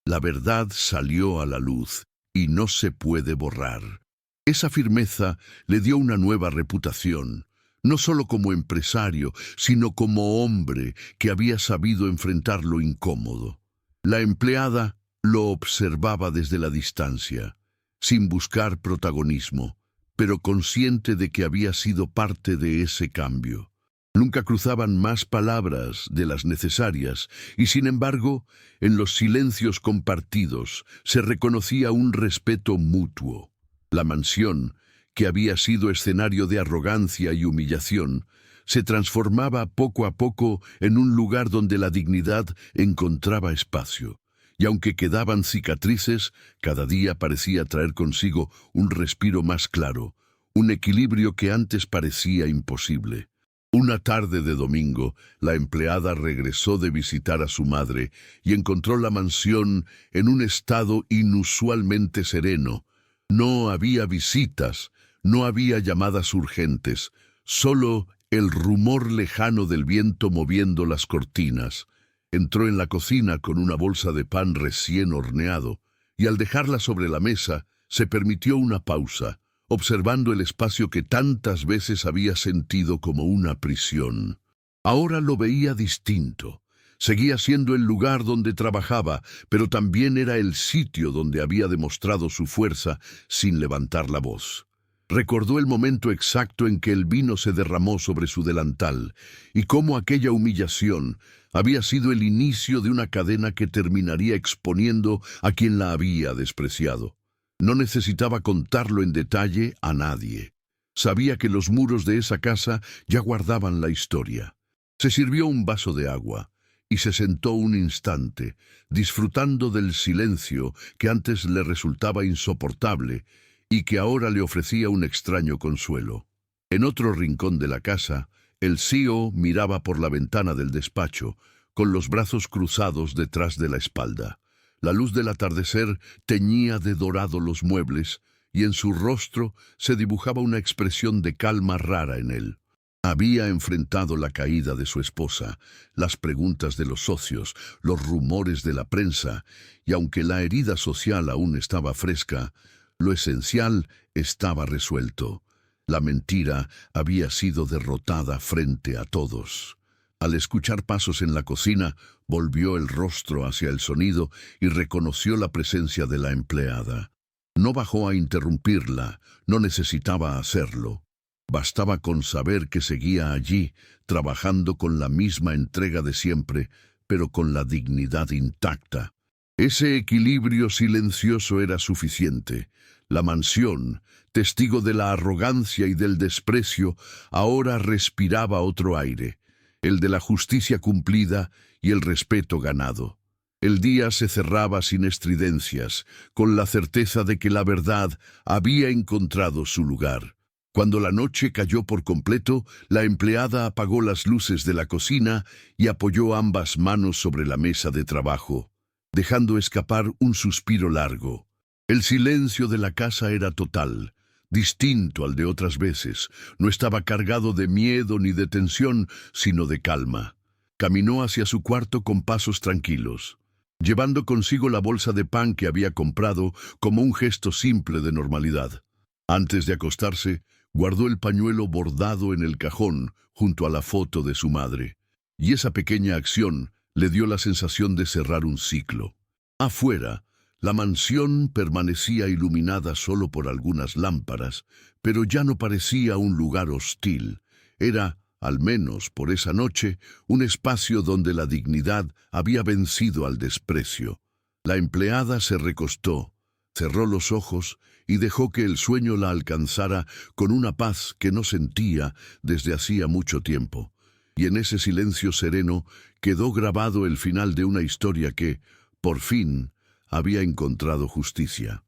la verdad salió a la luz y no se puede borrar. Esa firmeza le dio una nueva reputación, no solo como empresario, sino como hombre que había sabido enfrentar lo incómodo. La empleada lo observaba desde la distancia, sin buscar protagonismo, pero consciente de que había sido parte de ese cambio. Nunca cruzaban más palabras de las necesarias, y sin embargo, en los silencios compartidos se reconocía un respeto mutuo. La mansión, que había sido escenario de arrogancia y humillación, se transformaba poco a poco en un lugar donde la dignidad encontraba espacio. Y aunque quedaban cicatrices, cada día parecía traer consigo un respiro más claro, un equilibrio que antes parecía imposible. Una tarde de domingo, la empleada regresó de visitar a su madre y encontró la mansión en un estado inusualmente sereno. No había visitas, no había llamadas urgentes, solo el rumor lejano del viento moviendo las cortinas. Entró en la cocina con una bolsa de pan recién horneado y al dejarla sobre la mesa se permitió una pausa, observando el espacio que tantas veces había sentido como una prisión. Ahora lo veía distinto. Seguía siendo el lugar donde trabajaba, pero también era el sitio donde había demostrado su fuerza sin levantar la voz. Recordó el momento exacto en que el vino se derramó sobre su delantal y cómo aquella humillación había sido el inicio de una cadena que terminaría exponiendo a quien la había despreciado. No necesitaba contarlo en detalle a nadie. Sabía que los muros de esa casa ya guardaban la historia. Se sirvió un vaso de agua y se sentó un instante, disfrutando del silencio que antes le resultaba insoportable y que ahora le ofrecía un extraño consuelo. En otro rincón de la casa, el CEO miraba por la ventana del despacho, con los brazos cruzados detrás de la espalda. La luz del atardecer teñía de dorado los muebles, y en su rostro se dibujaba una expresión de calma rara en él. Había enfrentado la caída de su esposa, las preguntas de los socios, los rumores de la prensa, y aunque la herida social aún estaba fresca, lo esencial estaba resuelto. La mentira había sido derrotada frente a todos. Al escuchar pasos en la cocina, volvió el rostro hacia el sonido y reconoció la presencia de la empleada. No bajó a interrumpirla, no necesitaba hacerlo. Bastaba con saber que seguía allí, trabajando con la misma entrega de siempre, pero con la dignidad intacta. Ese equilibrio silencioso era suficiente. La mansión, testigo de la arrogancia y del desprecio, ahora respiraba otro aire, el de la justicia cumplida y el respeto ganado. El día se cerraba sin estridencias, con la certeza de que la verdad había encontrado su lugar. Cuando la noche cayó por completo, la empleada apagó las luces de la cocina y apoyó ambas manos sobre la mesa de trabajo, dejando escapar un suspiro largo. El silencio de la casa era total, distinto al de otras veces. No estaba cargado de miedo ni de tensión, sino de calma. Caminó hacia su cuarto con pasos tranquilos, llevando consigo la bolsa de pan que había comprado como un gesto simple de normalidad. Antes de acostarse, guardó el pañuelo bordado en el cajón junto a la foto de su madre, y esa pequeña acción le dio la sensación de cerrar un ciclo. Afuera, la mansión permanecía iluminada solo por algunas lámparas, pero ya no parecía un lugar hostil. Era, al menos por esa noche, un espacio donde la dignidad había vencido al desprecio. La empleada se recostó, cerró los ojos y dejó que el sueño la alcanzara con una paz que no sentía desde hacía mucho tiempo. Y en ese silencio sereno quedó grabado el final de una historia que, por fin, había encontrado justicia.